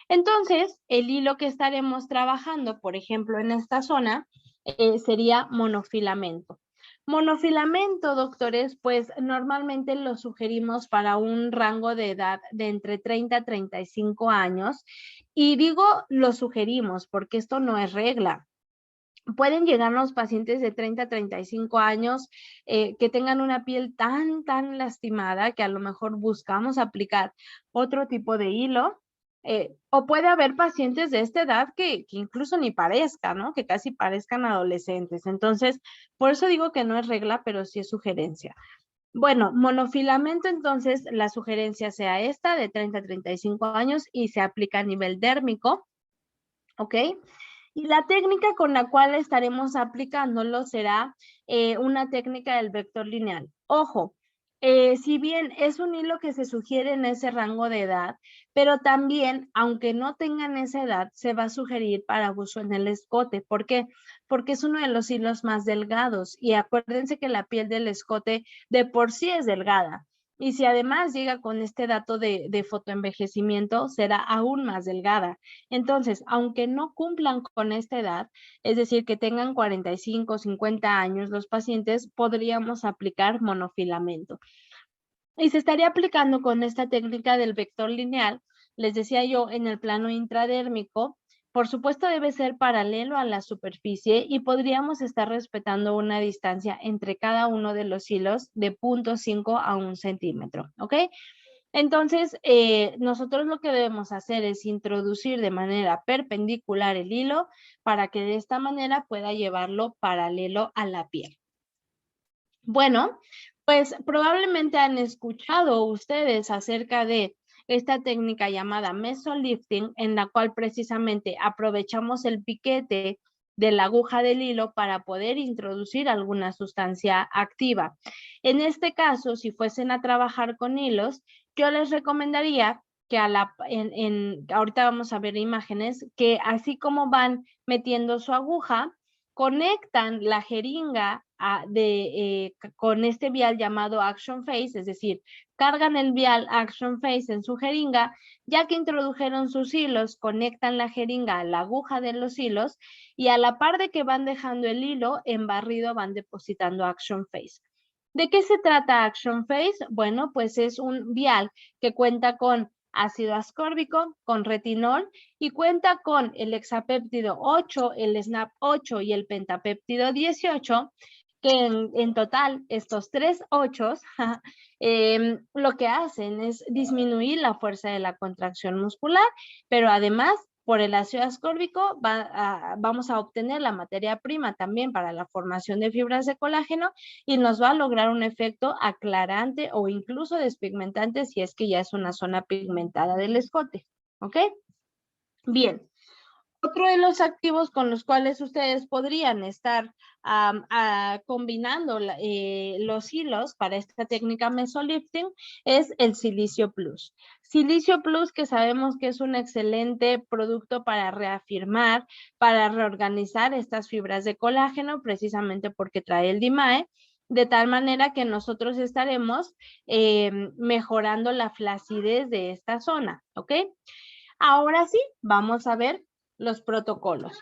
Entonces, el hilo que estaremos trabajando, por ejemplo, en esta zona, sería monofilamento. Monofilamento, doctores, pues normalmente lo sugerimos para un rango de edad de entre 30 a 35 años. Y digo lo sugerimos porque esto no es regla. Pueden llegarnos pacientes de 30 a 35 años que tengan una piel tan lastimada que a lo mejor buscamos aplicar otro tipo de hilo. O puede haber pacientes de esta edad que incluso ni parezcan, ¿no? Que casi parezcan adolescentes. Entonces, por eso digo que no es regla, pero sí es sugerencia. Bueno, monofilamento, entonces, la sugerencia sea esta de 30 a 35 años y se aplica a nivel dérmico, ¿ok? Y la técnica con la cual estaremos aplicándolo será una técnica del vector lineal. Ojo, si bien es un hilo que se sugiere en ese rango de edad, pero también, aunque no tengan esa edad, se va a sugerir para uso en el escote. ¿Por qué? Porque es uno de los hilos más delgados y acuérdense que la piel del escote de por sí es delgada. Y si además llega con este dato de fotoenvejecimiento, será aún más delgada. Entonces, aunque no cumplan con esta edad, es decir, que tengan 45 o 50 años los pacientes, podríamos aplicar monofilamento. Y se estaría aplicando con esta técnica del vector lineal, les decía yo, en el plano intradérmico. Por supuesto, debe ser paralelo a la superficie y podríamos estar respetando una distancia entre cada uno de los hilos de 0.5 a 1 centímetro, ¿ok? Entonces, nosotros lo que debemos hacer es introducir de manera perpendicular el hilo para que de esta manera pueda llevarlo paralelo a la piel. Bueno, pues probablemente han escuchado ustedes acerca de esta técnica llamada mesolifting, en la cual precisamente aprovechamos el piquete de la aguja del hilo para poder introducir alguna sustancia activa. En este caso, si fuesen a trabajar con hilos, yo les recomendaría que ahorita vamos a ver imágenes, que así como van metiendo su aguja, conectan la jeringa con este vial llamado Action Phase, es decir, cargan el vial Action Phase en su jeringa, ya que introdujeron sus hilos, conectan la jeringa a la aguja de los hilos y a la par de que van dejando el hilo en barrido van depositando Action Phase. ¿De qué se trata Action Phase? Bueno, pues es un vial que cuenta con ácido ascórbico, con retinol y cuenta con el hexapéptido 8, el SNAP 8 y el pentapéptido 18, que en total estos 3 8 lo que hacen es disminuir la fuerza de la contracción muscular, pero además por el ácido ascórbico vamos a obtener la materia prima también para la formación de fibras de colágeno y nos va a lograr un efecto aclarante o incluso despigmentante si es que ya es una zona pigmentada del escote, ¿ok? Bien. Otro de los activos con los cuales ustedes podrían estar combinando los hilos para esta técnica mesolifting es el Silicio Plus. Silicio Plus, que sabemos que es un excelente producto para reafirmar, para reorganizar estas fibras de colágeno, precisamente porque trae el DMAE, de tal manera que nosotros estaremos mejorando la flacidez de esta zona, ¿ok? Ahora sí, vamos a ver los protocolos.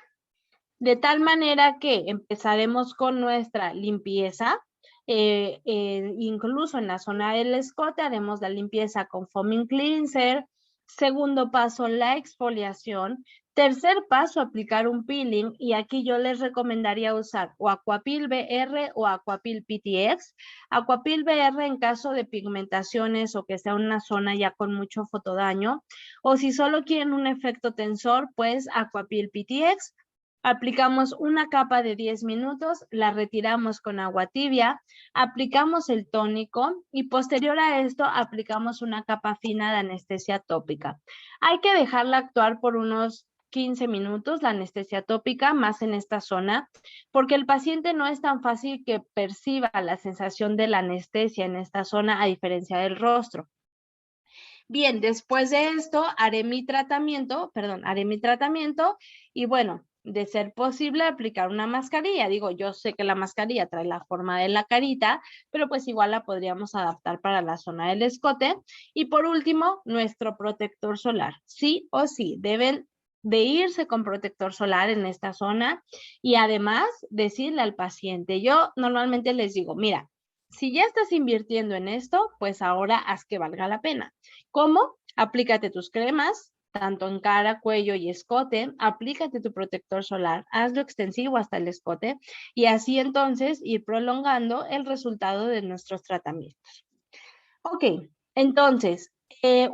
De tal manera que empezaremos con nuestra limpieza, incluso en la zona del escote haremos la limpieza con foaming cleanser. Segundo paso, la exfoliación. Tercer paso, aplicar un peeling y aquí yo les recomendaría usar o Aquapil BR o Aquapil PTX. Aquapil BR en caso de pigmentaciones o que sea una zona ya con mucho fotodaño, o si solo quieren un efecto tensor, pues Aquapil PTX. Aplicamos una capa de 10 minutos, la retiramos con agua tibia, aplicamos el tónico y posterior a esto aplicamos una capa fina de anestesia tópica. Hay que dejarla actuar por unos 15 minutos la anestesia tópica, más en esta zona, porque el paciente no es tan fácil que perciba la sensación de la anestesia en esta zona a diferencia del rostro. Bien, después de esto haré mi tratamiento y bueno, de ser posible aplicar una mascarilla. Digo, yo sé que la mascarilla trae la forma de la carita, pero pues igual la podríamos adaptar para la zona del escote. Y por último, nuestro protector solar. Sí o sí, deben de irse con protector solar en esta zona y además decirle al paciente, yo normalmente les digo, mira, si ya estás invirtiendo en esto, pues ahora haz que valga la pena. ¿Cómo? Aplícate tus cremas, tanto en cara, cuello y escote, aplícate tu protector solar, hazlo extensivo hasta el escote y así entonces ir prolongando el resultado de nuestros tratamientos. Ok, entonces,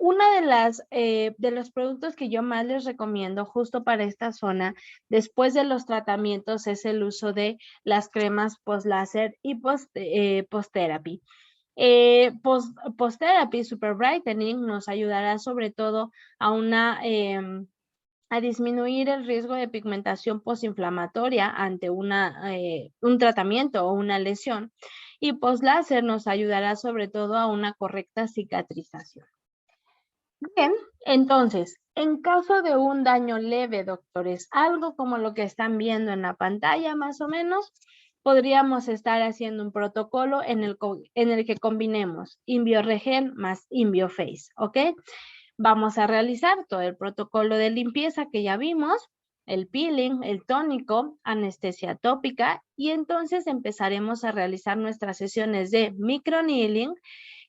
una de los productos que yo más les recomiendo justo para esta zona, después de los tratamientos, es el uso de las cremas post-láser y post-therapy. Post-therapy Super Brightening nos ayudará sobre todo a a disminuir el riesgo de pigmentación postinflamatoria ante un tratamiento o una lesión. Y post-láser nos ayudará sobre todo a una correcta cicatrización. Bien, entonces, en caso de un daño leve, doctores, algo como lo que están viendo en la pantalla más o menos, podríamos estar haciendo un protocolo en el que combinemos InbioRegen más InbioFace, ¿ok? Vamos a realizar todo el protocolo de limpieza que ya vimos, el peeling, el tónico, anestesia tópica y entonces empezaremos a realizar nuestras sesiones de microneedling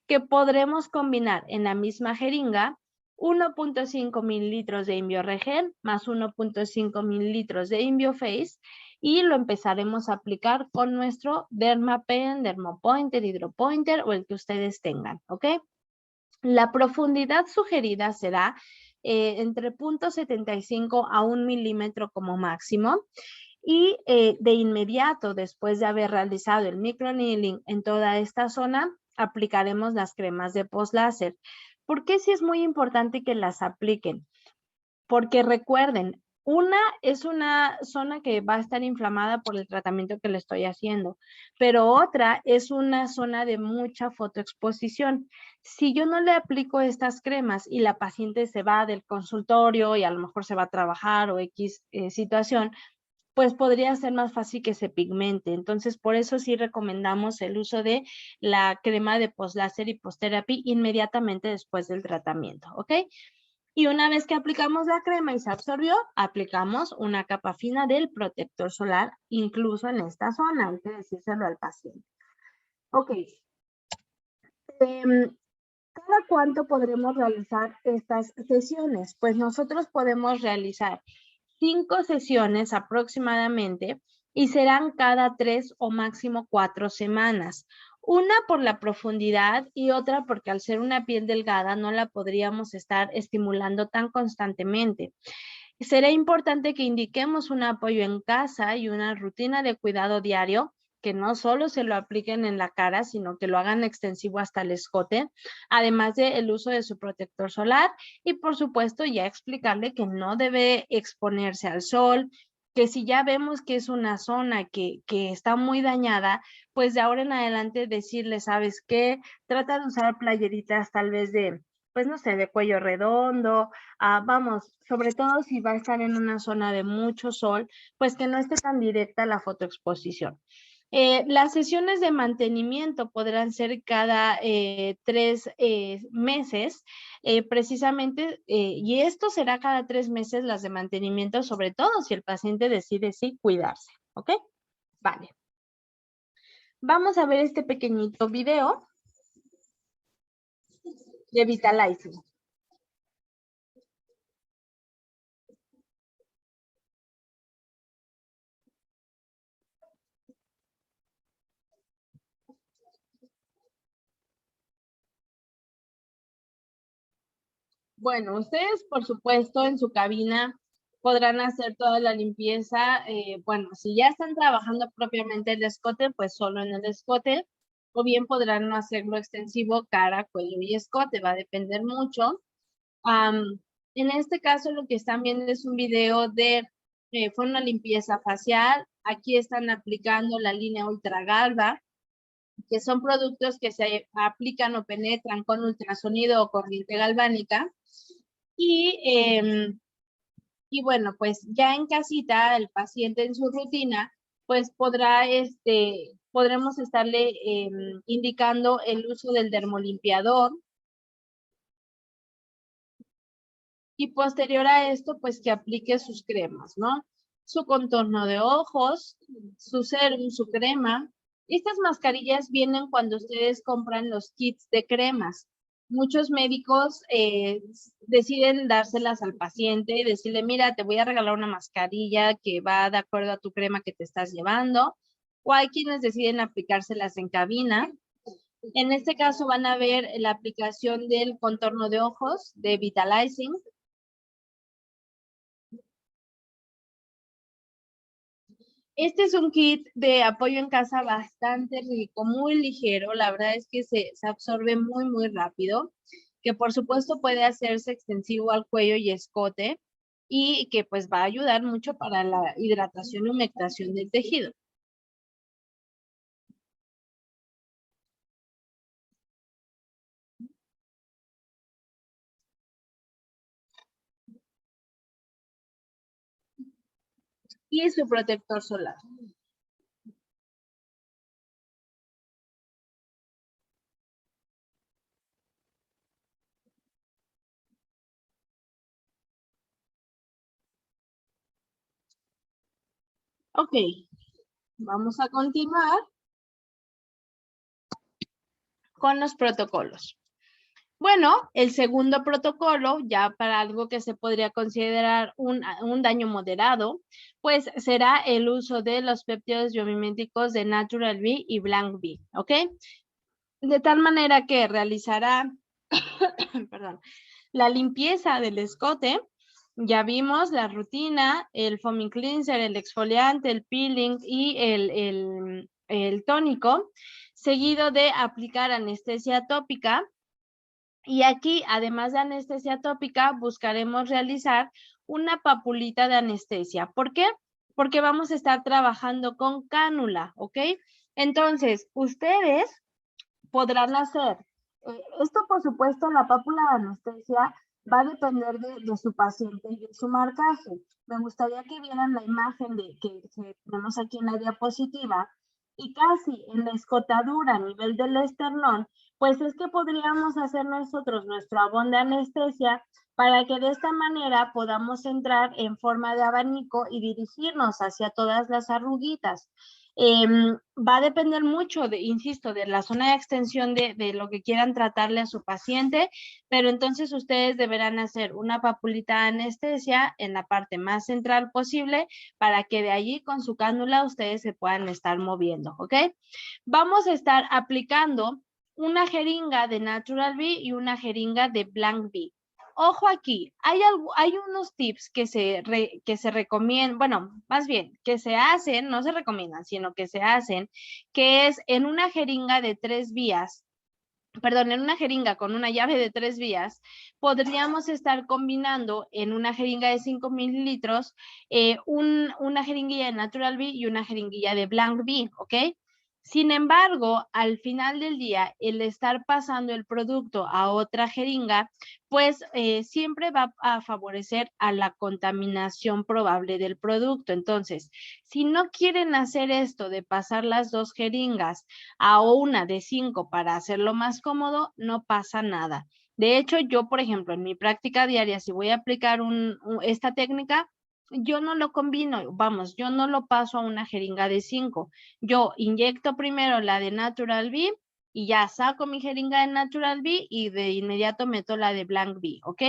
que podremos combinar en la misma jeringa 1.5 mililitros de InbioRegen más 1.5 mililitros de InbioFace y lo empezaremos a aplicar con nuestro Dermapen, Dermopointer, Hydropointer o el que ustedes tengan, ¿ok? La profundidad sugerida será entre 0.75 a 1 milímetro como máximo. Y de inmediato, después de haber realizado el microneedling en toda esta zona, aplicaremos las cremas de post-láser. ¿Por qué sí es muy importante que las apliquen? Porque recuerden, es una zona que va a estar inflamada por el tratamiento que le estoy haciendo, pero otra es una zona de mucha fotoexposición. Si yo no le aplico estas cremas y la paciente se va del consultorio y a lo mejor se va a trabajar o X situación, pues podría ser más fácil que se pigmente. Entonces, por eso sí recomendamos el uso de la crema de post-láser y post-therapy inmediatamente después del tratamiento, ¿ok? Y una vez que aplicamos la crema y se absorbió, aplicamos una capa fina del protector solar, incluso en esta zona, hay que decírselo al paciente. Ok. ¿Cada cuánto podremos realizar estas sesiones? Pues nosotros podemos realizar 5 sesiones aproximadamente y serán cada 3 o máximo 4 semanas. Una por la profundidad y otra porque al ser una piel delgada no la podríamos estar estimulando tan constantemente. Será importante que indiquemos un apoyo en casa y una rutina de cuidado diario que no solo se lo apliquen en la cara, sino que lo hagan extensivo hasta el escote, además del uso de su protector solar y por supuesto ya explicarle que no debe exponerse al sol, que si ya vemos que es una zona que está muy dañada, pues de ahora en adelante decirle, ¿sabes qué? Trata de usar playeritas tal vez pues no sé, de cuello redondo, vamos, sobre todo si va a estar en una zona de mucho sol, pues que no esté tan directa la fotoexposición. Las sesiones de mantenimiento podrán ser cada 3 meses, precisamente, y esto será cada 3 meses las de mantenimiento, sobre todo si el paciente decide sí cuidarse, ¿ok? Vale. Vamos a ver este pequeñito video de Vitalizing. Bueno, ustedes, por supuesto, en su cabina podrán hacer toda la limpieza. Bueno, si ya están trabajando propiamente el escote, pues solo en el escote, o bien podrán no hacerlo extensivo cara, cuello y escote, va a depender mucho. En este caso lo que están viendo es un video de, fue una limpieza facial. Aquí están aplicando la línea Ultra Galva, que son productos que se aplican o penetran con ultrasonido o corriente galvánica. Y bueno, pues ya en casita, el paciente en su rutina, pues podremos estarle indicando el uso del dermolimpiador. Y posterior a esto, pues que aplique sus cremas, ¿no? Su contorno de ojos, su serum, su crema. Estas mascarillas vienen cuando ustedes compran los kits de cremas. Muchos médicos deciden dárselas al paciente y decirle, mira, te voy a regalar una mascarilla que va de acuerdo a tu crema que te estás llevando. O hay quienes deciden aplicárselas en cabina. En este caso van a ver la aplicación del contorno de ojos de Vitalizing. Este es un kit de apoyo en casa bastante rico, muy ligero. La verdad es que se absorbe muy, muy rápido, que por supuesto puede hacerse extensivo al cuello y escote y que pues va a ayudar mucho para la hidratación y humectación del tejido. Y su protector solar. Ok, vamos a continuar con los protocolos. Bueno, el segundo protocolo, ya para algo que se podría considerar un daño moderado, pues será el uso de los péptidos biomiméticos de Natural B y Blanc B, ¿ok? De tal manera que realizará, perdón, la limpieza del escote. Ya vimos la rutina, el foaming cleanser, el exfoliante, el peeling y el tónico, seguido de aplicar anestesia tópica. Y aquí, además de anestesia tópica, buscaremos realizar una papulita de anestesia. ¿Por qué? Porque vamos a estar trabajando con cánula, ¿ok? Entonces, ustedes podrán hacer, esto por supuesto, la pápula de anestesia va a depender de su paciente y de su marcaje. Me gustaría que vieran la imagen que tenemos aquí en la diapositiva y casi en la escotadura a nivel del esternón, pues es que podríamos hacer nosotros nuestro abón de anestesia para que de esta manera podamos entrar en forma de abanico y dirigirnos hacia todas las arruguitas. Va a depender mucho, insisto, de la zona de extensión de lo que quieran tratarle a su paciente, pero entonces ustedes deberán hacer una papulita de anestesia en la parte más central posible para que de allí con su cánula ustedes se puedan estar moviendo, ¿ok? Vamos a estar aplicando una jeringa de Natural B y una jeringa de Blanc B. Ojo aquí, hay unos tips que se recomiendan, bueno, más bien, que se hacen, no se recomiendan, sino que se hacen, que es en una jeringa de 3 vías, perdón, en una jeringa con una llave de 3 vías, podríamos estar combinando en una jeringa de 5 mililitros una jeringuilla de Natural B y una jeringuilla de Blanc B, ¿ok? Sin embargo, al final del día, el estar pasando el producto a otra jeringa, pues siempre va a favorecer a la contaminación probable del producto. Entonces, si no quieren hacer esto de pasar las 2 jeringas a una de 5 para hacerlo más cómodo, no pasa nada. De hecho, yo, por ejemplo, en mi práctica diaria, si voy a aplicar esta técnica, yo no lo combino, vamos, yo no lo paso a una jeringa de 5. Yo inyecto primero la de Natural B y ya saco mi jeringa de Natural B y de inmediato meto la de Blanc B, ¿ok?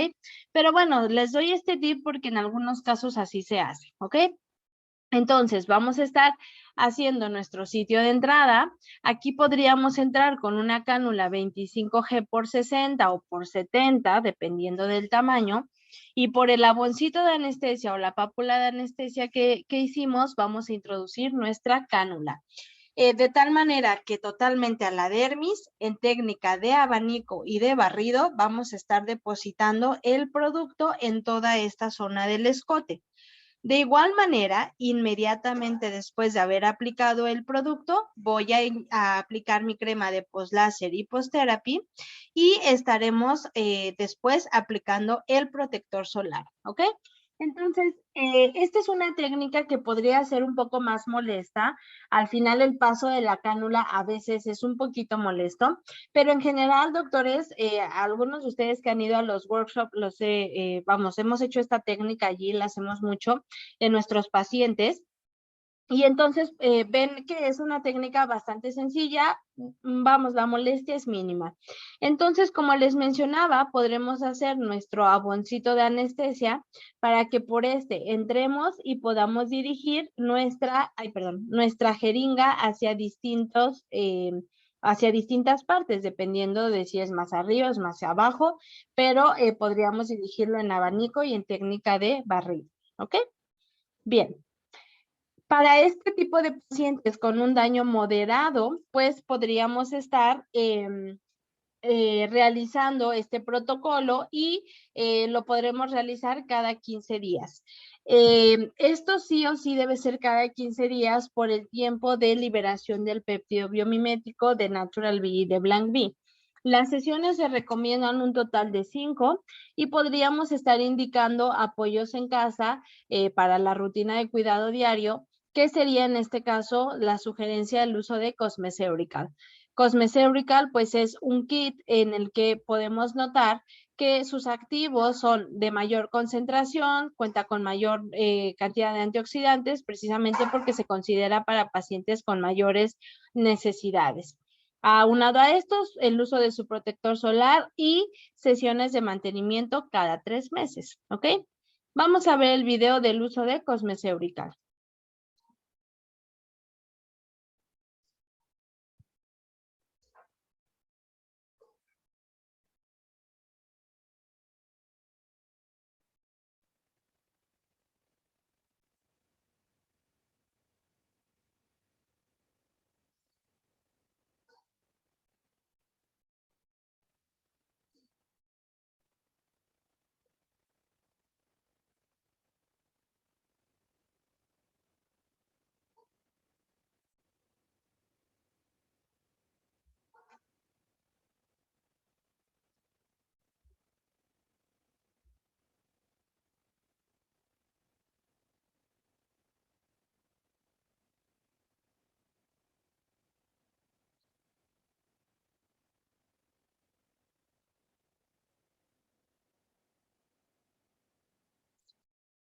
Pero bueno, les doy este tip porque en algunos casos así se hace, ¿ok? Entonces, vamos a estar haciendo nuestro sitio de entrada. Aquí podríamos entrar con una cánula 25G por 60 o por 70, dependiendo del tamaño. Y por el aboncito de anestesia o la pápula de anestesia que hicimos, vamos a introducir nuestra cánula. de tal manera que totalmente a la dermis, en técnica de abanico y de barrido, vamos a estar depositando el producto en toda esta zona del escote. De igual manera, inmediatamente después de haber aplicado el producto, voy a aplicar mi crema de post-láser y post-therapy y estaremos después aplicando el protector solar, ¿ok? Entonces, esta es una técnica que podría ser un poco más molesta. Al final, el paso de la cánula a veces es un poquito molesto, pero en general, doctores, algunos de ustedes que han ido a los workshops, vamos, hemos hecho esta técnica allí, la hacemos mucho en nuestros pacientes. Y entonces ven que es una técnica bastante sencilla, vamos, la molestia es mínima. Entonces, como les mencionaba, podremos hacer nuestro aboncito de anestesia para que por este entremos y podamos dirigir nuestra jeringa hacia distintas partes, dependiendo de si es más arriba o es más abajo, pero podríamos dirigirlo en abanico y en técnica de barrido, ¿ok? Bien. Para este tipo de pacientes con un daño moderado, pues podríamos estar realizando este protocolo y lo podremos realizar cada 15 días. Esto sí o sí debe ser cada 15 días por el tiempo de liberación del péptido biomimético de Natural B y de Blanc B. Las sesiones se recomiendan un total de 5 y podríamos estar indicando apoyos en casa para la rutina de cuidado diario, que sería en este caso la sugerencia del uso de Cosmece Eurical. Cosmece Eurical, pues es un kit en el que podemos notar que sus activos son de mayor concentración, cuenta con mayor cantidad de antioxidantes, precisamente porque se considera para pacientes con mayores necesidades. Aunado a estos, el uso de su protector solar y sesiones de mantenimiento cada 3 meses, ¿ok? Vamos a ver el video del uso de Cosmece Eurical.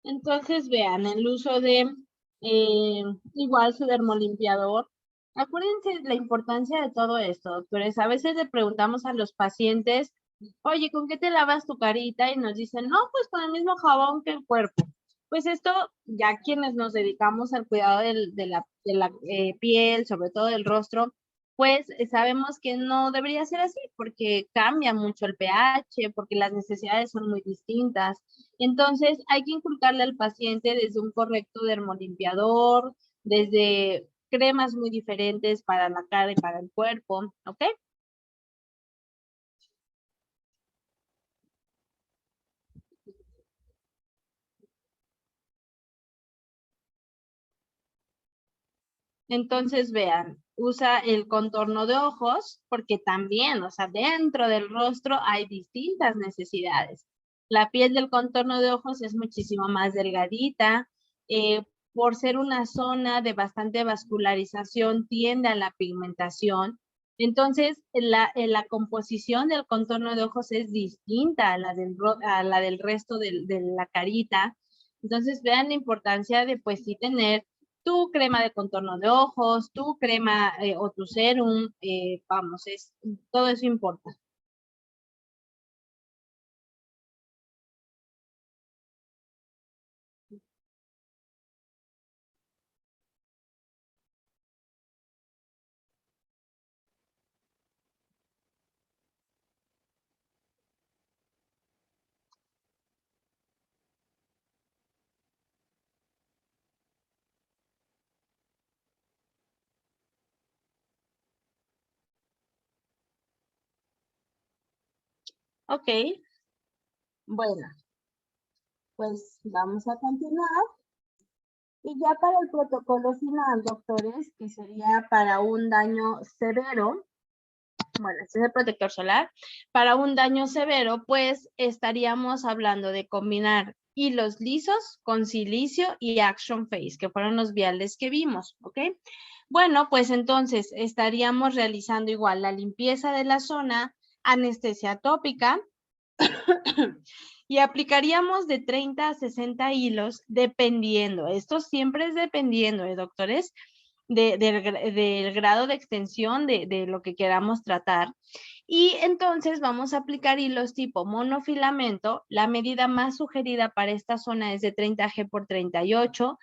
Entonces, vean, el uso de igual su dermolimpiador. Acuérdense la importancia de todo esto, doctores. A veces le preguntamos a los pacientes, oye, ¿con qué te lavas tu carita? Y nos dicen, no, pues con el mismo jabón que el cuerpo. Pues esto, ya quienes nos dedicamos al cuidado de la piel, sobre todo del rostro, pues sabemos que no debería ser así, porque cambia mucho el pH, porque las necesidades son muy distintas. Entonces, hay que inculcarle al paciente desde un correcto dermolimpiador, desde cremas muy diferentes para la cara y para el cuerpo, ¿ok? Entonces, vean, usa el contorno de ojos porque también, o sea, dentro del rostro hay distintas necesidades. La piel del contorno de ojos es muchísimo más delgadita. eh, por ser una zona de bastante vascularización, tiende a la pigmentación. Entonces, la composición del contorno de ojos es distinta a la del resto de la carita. Entonces, vean la importancia de, pues, sí tener tu crema de contorno de ojos, tu crema o tu serum, vamos, todo eso importa. Ok, bueno, pues vamos a continuar. Y ya para el protocolo final, doctores, que sería para un daño severo, bueno, este es el protector solar, para un daño severo, pues estaríamos hablando de combinar hilos lisos con silicio y Action Face, que fueron los viales que vimos, ¿ok? Bueno, pues entonces estaríamos realizando igual la limpieza de la zona, anestesia tópica, y aplicaríamos de 30 a 60 hilos dependiendo, esto siempre es dependiendo, doctores, del grado de extensión de lo que queramos tratar. Y entonces vamos a aplicar hilos tipo monofilamento. La medida más sugerida para esta zona es de 30G por 38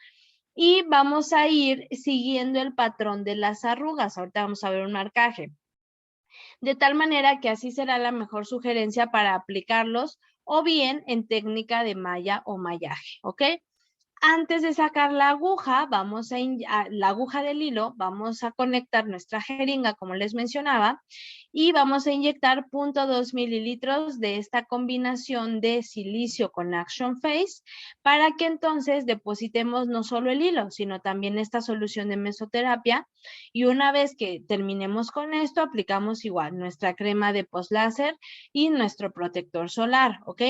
y vamos a ir siguiendo el patrón de las arrugas. Ahorita vamos a ver un marcaje. De tal manera que así será la mejor sugerencia para aplicarlos o bien en técnica de malla o mallaje, ¿ok? Antes de sacar la aguja, la aguja del hilo, vamos a conectar nuestra jeringa, como les mencionaba, y vamos a inyectar 0.2 mililitros de esta combinación de silicio con Action Face para que entonces depositemos no solo el hilo, sino también esta solución de mesoterapia. Y una vez que terminemos con esto, aplicamos igual nuestra crema de post-láser y nuestro protector solar, ¿ok?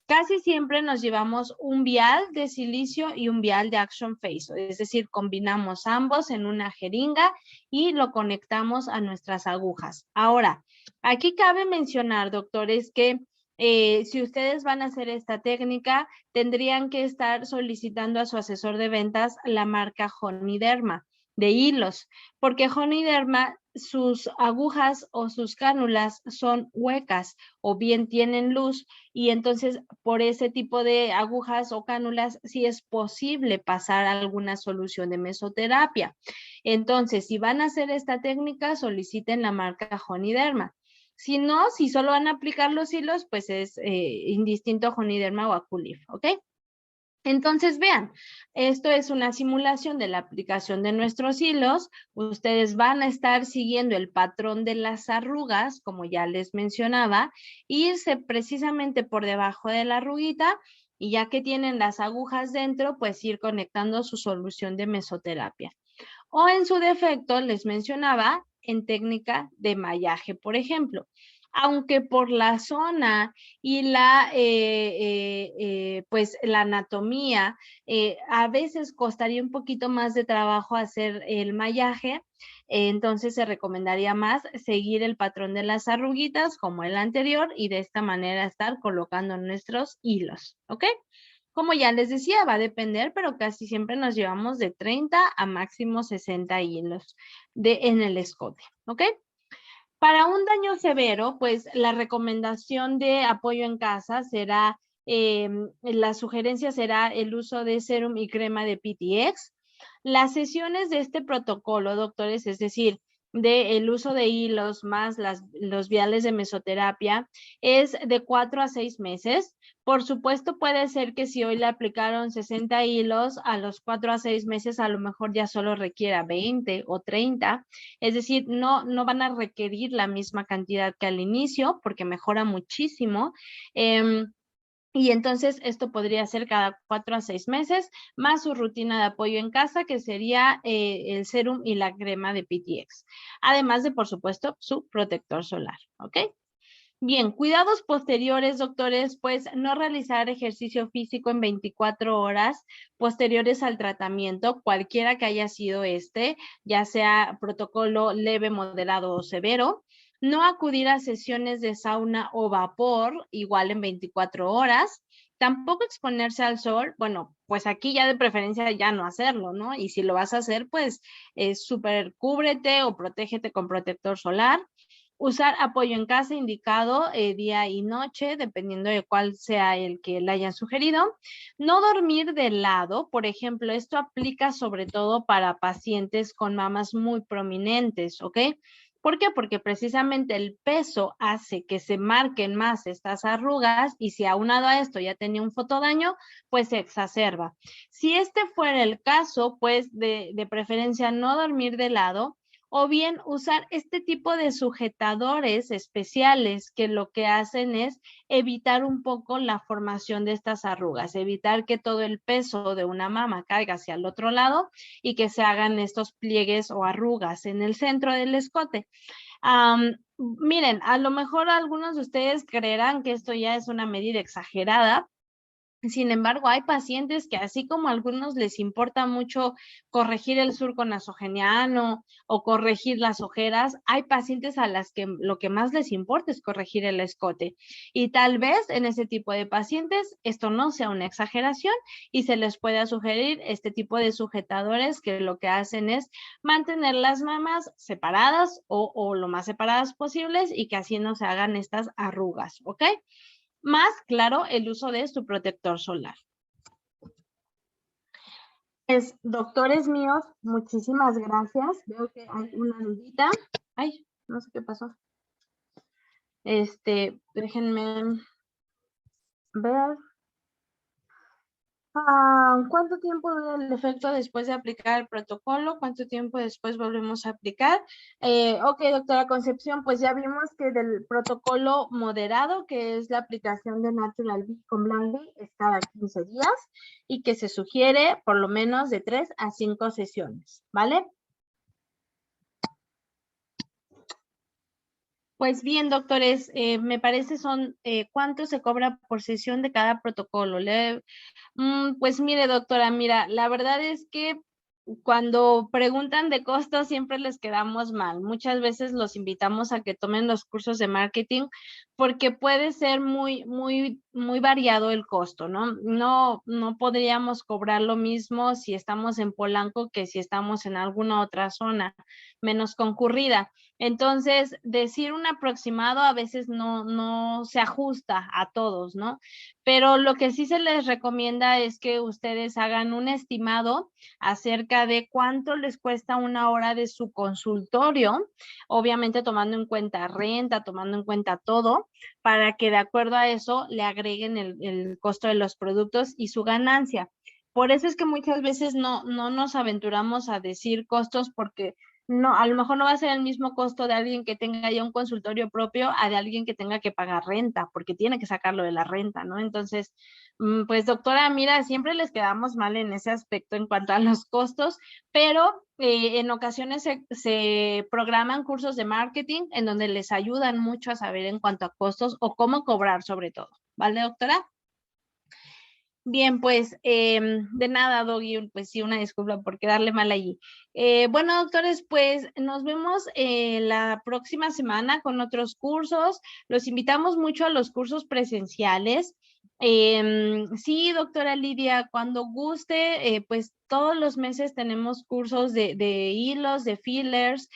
Casi siempre nos llevamos un vial de silicio y un vial de Action Face, es decir, combinamos ambos en una jeringa y lo conectamos a nuestras agujas. Ahora, aquí cabe mencionar, doctores, que si ustedes van a hacer esta técnica, tendrían que estar solicitando a su asesor de ventas la marca Joniderma de hilos, porque Joniderma, sus agujas o sus cánulas son huecas o bien tienen luz y entonces por ese tipo de agujas o cánulas sí es posible pasar alguna solución de mesoterapia. Entonces, si van a hacer esta técnica, soliciten la marca Joniderma. Si no, si solo van a aplicar los hilos, pues es indistinto Joniderma o Aculif, ¿ok? Entonces, vean, esto es una simulación de la aplicación de nuestros hilos. Ustedes van a estar siguiendo el patrón de las arrugas, como ya les mencionaba, irse precisamente por debajo de la arruguita y ya que tienen las agujas dentro, pues ir conectando su solución de mesoterapia. O en su defecto, les mencionaba, en técnica de mallaje, por ejemplo. Aunque por la zona y pues la anatomía, a veces costaría un poquito más de trabajo hacer el mallaje, entonces se recomendaría más seguir el patrón de las arruguitas como el anterior y de esta manera estar colocando nuestros hilos, ¿ok? Como ya les decía, va a depender, pero casi siempre nos llevamos de 30 a máximo 60 hilos en el escote, ¿ok? Para un daño severo, pues la recomendación de apoyo en casa será, la sugerencia será el uso de serum y crema de PTX. Las sesiones de este protocolo, doctores, es decir, del uso de hilos más los viales de mesoterapia, es de 4 a 6 meses. Por supuesto, puede ser que si hoy le aplicaron 60 hilos, a los 4 a 6 meses a lo mejor ya solo requiera 20 o 30. Es decir, no van a requerir la misma cantidad que al inicio porque mejora muchísimo. Y entonces esto podría ser cada 4 a 6 meses, más su rutina de apoyo en casa, que sería el serum y la crema de PTX. Además de, por supuesto, su protector solar, ¿ok? Bien, cuidados posteriores, doctores, pues no realizar ejercicio físico en 24 horas posteriores al tratamiento, cualquiera que haya sido ya sea protocolo leve, moderado o severo. No acudir a sesiones de sauna o vapor, igual en 24 horas. Tampoco exponerse al sol, bueno, pues aquí ya de preferencia ya no hacerlo, ¿no? Y si lo vas a hacer, pues súper cúbrete o protégete con protector solar. Usar apoyo en casa indicado día y noche, dependiendo de cuál sea el que le hayan sugerido. No dormir de lado, por ejemplo, esto aplica sobre todo para pacientes con mamas muy prominentes, ¿ok? ¿Por qué? Porque precisamente el peso hace que se marquen más estas arrugas y si aunado a esto ya tenía un fotodaño, pues se exacerba. Si este fuera el caso, pues de preferencia no dormir de lado, o bien usar este tipo de sujetadores especiales que lo que hacen es evitar un poco la formación de estas arrugas, evitar que todo el peso de una mama caiga hacia el otro lado y que se hagan estos pliegues o arrugas en el centro del escote. Miren, a lo mejor algunos de ustedes creerán que esto ya es una medida exagerada. Sin embargo, hay pacientes que así como a algunos les importa mucho corregir el surco nasogeniano o corregir las ojeras, hay pacientes a las que lo que más les importa es corregir el escote. Y tal vez en ese tipo de pacientes esto no sea una exageración y se les pueda sugerir este tipo de sujetadores que lo que hacen es mantener las mamas separadas o lo más separadas posibles y que así no se hagan estas arrugas, ¿ok? Más, claro, el uso de su protector solar. Pues, doctores míos, muchísimas gracias. Veo que hay una dudita. Ay, no sé qué pasó. Déjenme ver. ¿Cuánto tiempo dura el efecto después de aplicar el protocolo? ¿Cuánto tiempo después volvemos a aplicar? Ok, doctora Concepción, pues ya vimos que del protocolo moderado, que es la aplicación de Natural B con Blandy, es cada 15 días y que se sugiere por lo menos de 3 a 5 sesiones, ¿vale? Pues bien, doctores, me parece ¿cuánto se cobra por sesión de cada protocolo? Pues mire, doctora, mira, la verdad es que cuando preguntan de costos siempre les quedamos mal. Muchas veces los invitamos a que tomen los cursos de marketing porque puede ser muy variado el costo, ¿no? No podríamos cobrar lo mismo si estamos en Polanco que si estamos en alguna otra zona menos concurrida. Entonces, decir un aproximado a veces no se ajusta a todos, ¿no? Pero lo que sí se les recomienda es que ustedes hagan un estimado acerca de cuánto les cuesta una hora de su consultorio, obviamente tomando en cuenta renta, tomando en cuenta todo, para que de acuerdo a eso le agreguen el costo de los productos y su ganancia. Por eso es que muchas veces no nos aventuramos a decir costos porque no, a lo mejor no va a ser el mismo costo de alguien que tenga ya un consultorio propio a de alguien que tenga que pagar renta, porque tiene que sacarlo de la renta, ¿no? Entonces, pues doctora, mira, siempre les quedamos mal en ese aspecto en cuanto a los costos, pero en ocasiones se programan cursos de marketing en donde les ayudan mucho a saber en cuanto a costos o cómo cobrar sobre todo, ¿vale, doctora? Bien, pues de nada, Doggy, pues sí, una disculpa por quedarle mal allí. Bueno, doctores, pues nos vemos la próxima semana con otros cursos. Los invitamos mucho a los cursos presenciales. Sí, doctora Lidia, cuando guste, pues todos los meses tenemos cursos de hilos, de fillers,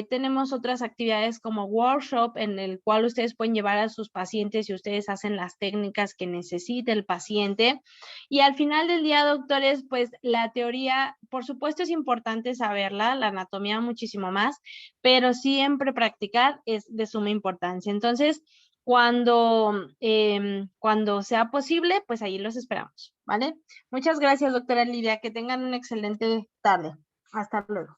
tenemos otras actividades como workshop en el cual ustedes pueden llevar a sus pacientes y ustedes hacen las técnicas que necesite el paciente. Y al final del día, doctores, pues la teoría, por supuesto es importante saberla, la anatomía muchísimo más, pero siempre practicar es de suma importancia. Entonces, cuando sea posible, pues ahí los esperamos, ¿vale? Muchas gracias, doctora Lidia. Que tengan una excelente tarde. Hasta luego.